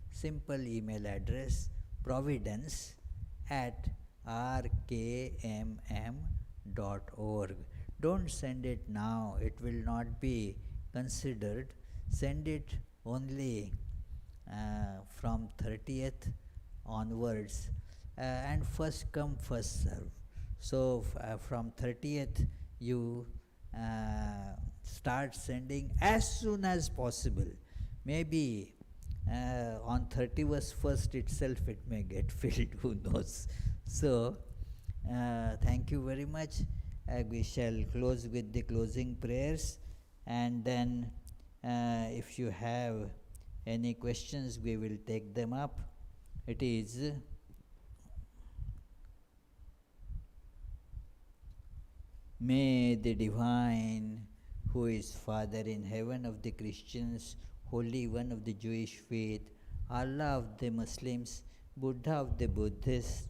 Simple email address, Providence at rkmm.org. Don't send it now, it will not be considered. Send it only from 30th onwards, and first come, first serve. So from 30th, you start sending as soon as possible. Maybe on 31st itself it may get filled, who knows. So thank you very much. We shall close with the closing prayers, and then if you have any questions, we will take them up. It is May the Divine, who is Father in heaven of the Christians, Holy One of the Jewish faith, Allah of the Muslims, Buddha of the Buddhists,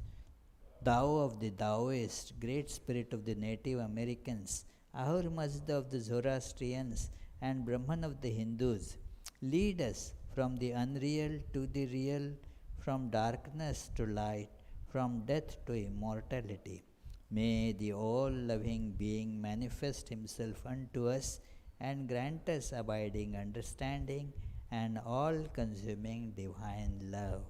Tao of the Taoists, Great Spirit of the Native Americans, Ahura Mazda of the Zoroastrians, and Brahman of the Hindus, lead us from the unreal to the real, from darkness to light, from death to immortality. May the all-loving being manifest himself unto us and grant us abiding understanding and all-consuming divine love.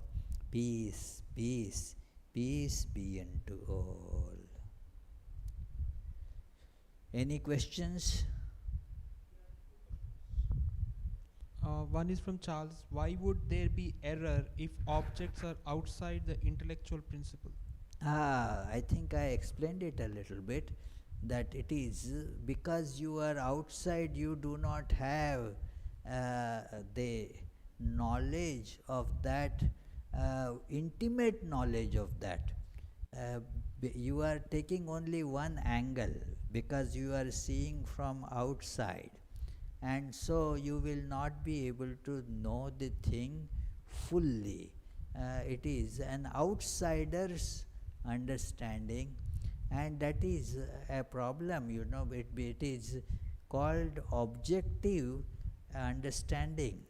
Peace, peace, peace be unto all. Any questions? One is from Charles. Why would there be error if objects are outside the intellectual principle? I think I explained it a little bit, that it is because you are outside, you do not have the knowledge of that, intimate knowledge of that. You are taking only one angle because you are seeing from outside, and so you will not be able to know the thing fully. It is an outsider's understanding, and that is a problem. It is called objective understanding,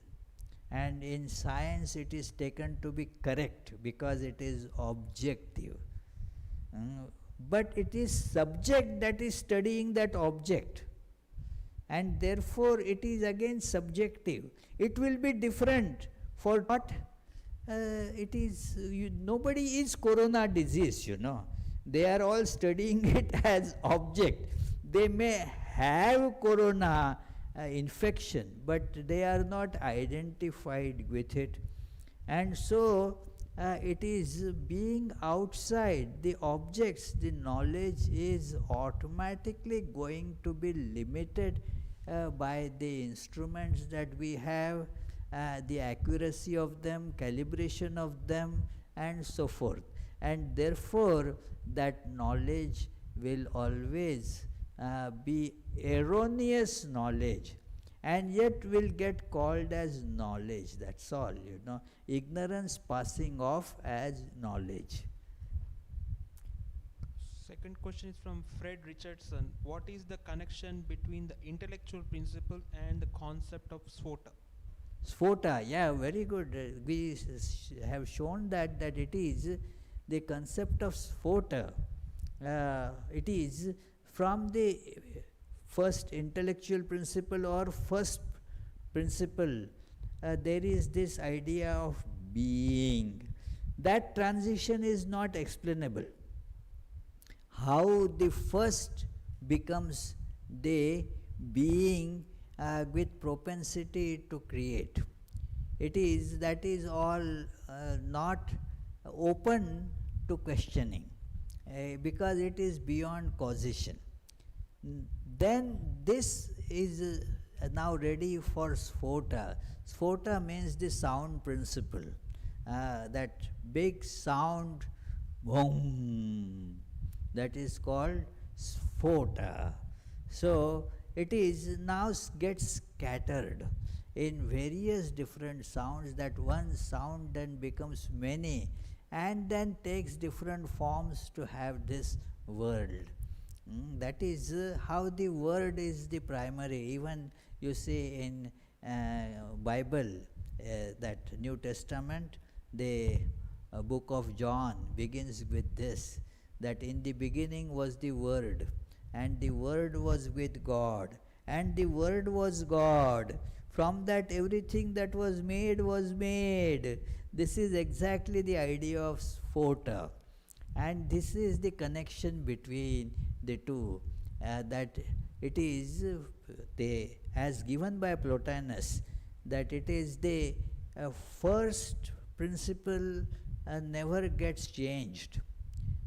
and in science it is taken to be correct because it is objective. But it is subject that is studying that object, and therefore it is again subjective. It will be different for what it is. Nobody is corona disease, They are all studying it as object. They may have corona infection, but they are not identified with it. And so it is being outside the objects, the knowledge is automatically going to be limited by the instruments that we have, the accuracy of them, calibration of them, and so forth. And therefore, that knowledge will always be erroneous knowledge, and yet will get called as knowledge. That's all, ignorance passing off as knowledge. Second question is from Fred Richardson. What is the connection between the intellectual principle and the concept of sphota? Sphota, yeah, very good. We have shown that it is the concept of sphota. It is from the first intellectual principle or first principle. There is this idea of being. That transition is not explainable. How the first becomes the being with propensity to create. That is all not open to questioning because it is beyond causation. Then this is now ready for sphota. Sphota means the sound principle, that big sound, boom, that is called sphota. So it is now gets scattered in various different sounds, that one sound then becomes many and then takes different forms to have this world. That is how the word is the primary. Even you see in Bible, that New Testament, the book of John begins with this, that in the beginning was the Word, and the Word was with God, and the Word was God. From that everything that was made was made. This is exactly the idea of sphota. And this is the connection between the two, that it is as given by Plotinus, that it is the first principle never gets changed.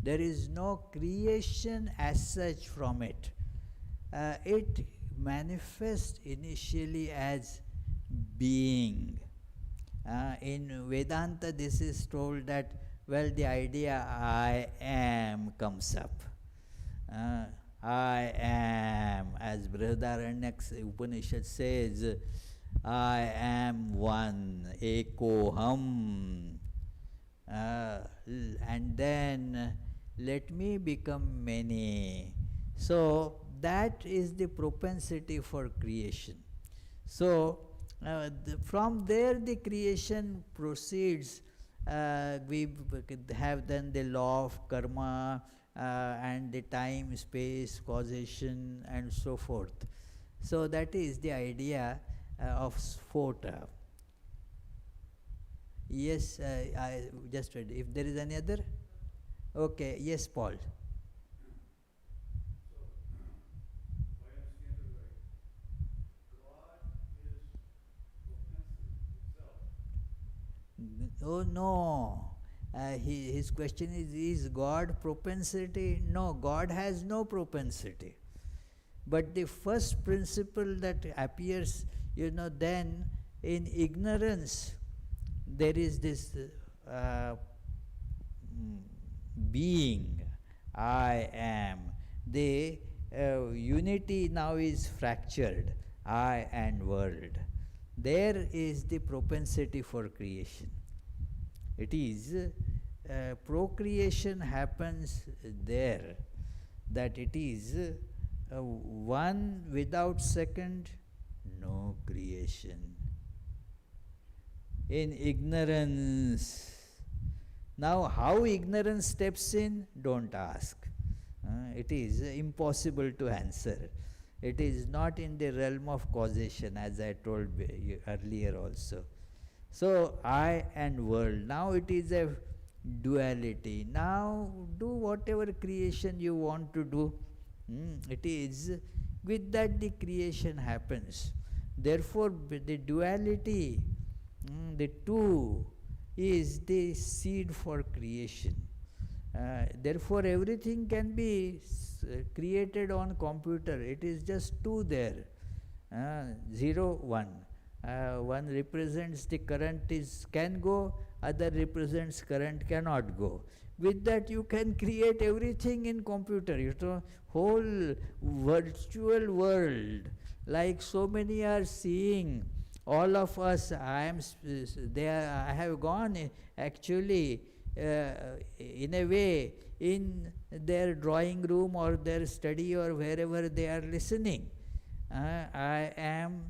There is no creation as such from it. It manifests initially as being. In Vedanta, this is told that, well, the idea I am comes up. I Brihadaranyaka Upanishad says, I am one, ekoham. And then let me become many. So that is the propensity for creation. So from there the creation proceeds. We have then the law of karma and the time, space, causation and so forth. So that is the idea of Sphota. Yes, I just read. If there is any other? Okay, yes, Paul. Oh no. His question is God propensity? No, God has no propensity. But the first principle that appears, then in ignorance, there is this being, I am. The unity now is fractured, I and world. There is the propensity for creation. It is procreation happens there, that it is one without second, no creation. In ignorance. Now, how ignorance steps in, don't ask. It is impossible to answer. It is not in the realm of causation, as I told you earlier also. So, I and world. Now it is a duality. Now, do whatever creation you want to do. It is with that the creation happens. Therefore, the duality, the two, is the seed for creation. Therefore, everything can be created on computer. It is just two there. 0, 1. One represents the current can go, other represents current cannot go. With that you can create everything in computer. Whole virtual world, like so many are seeing. All of us, I have gone actually in a way in their drawing room or their study or wherever they are listening. I am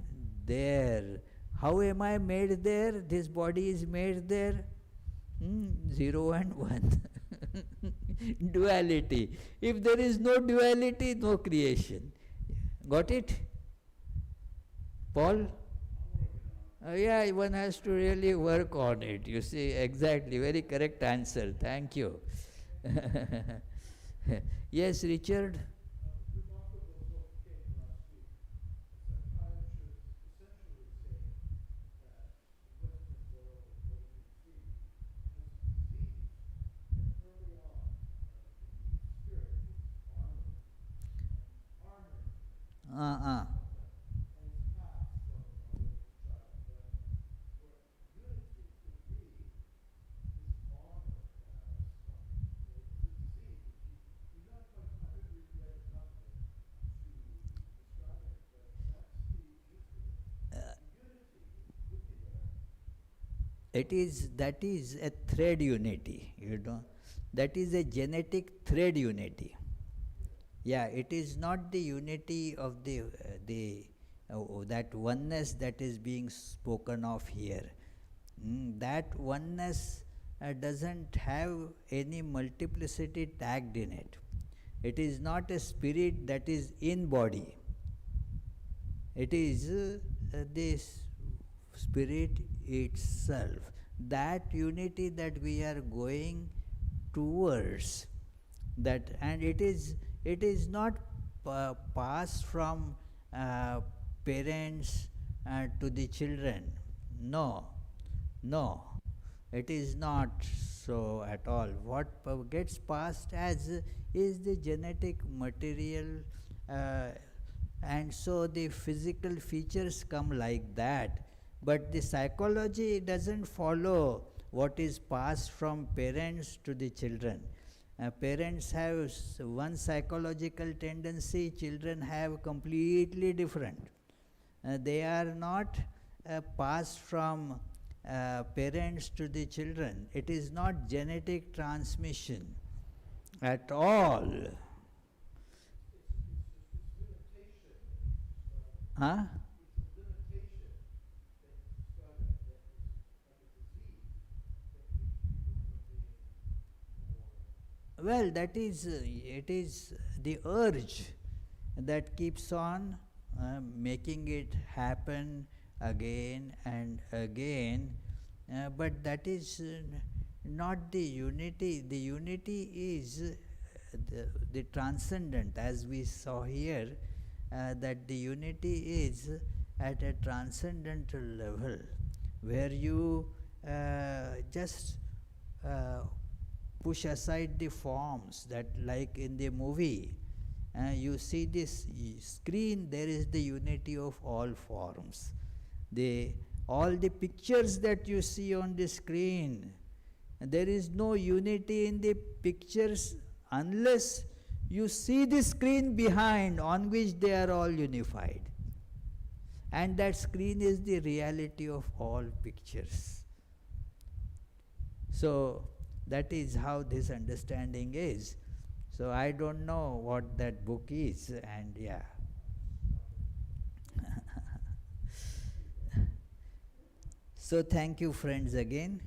there. How am I made there? This body is made there. 0 and 1. Duality. If there is no duality, no creation. Got it? Paul? Yeah, one has to really work on it. You see, exactly. Very correct answer. Thank you. Yes, Richard? That is a thread unity, that is a genetic thread unity. Yeah, it is not the unity of that oneness that is being spoken of here. That oneness doesn't have any multiplicity tagged in it. It is not a spirit that is in body. It is this spirit itself. That unity that we are going towards, that, and it is not passed from parents to the children. No, it is not so at all. What gets passed as is the genetic material, and so the physical features come like that. But the psychology doesn't follow what is passed from parents to the children. Parents have one psychological tendency, children have completely different. They are not passed from parents to the children. It is not genetic transmission at all. Huh? Well, that is, it is the urge that keeps on making it happen again and again, but that is not the unity. The unity is the transcendent, as we saw here, that the unity is at a transcendental level where you just push aside the forms, that like in the movie you see this screen, there is the unity of all forms. All the pictures that you see on the screen, there is no unity in the pictures unless you see the screen behind on which they are all unified. And that screen is the reality of all pictures. So that is how this understanding is. So I don't know what that book is, and yeah. So thank you, friends, again.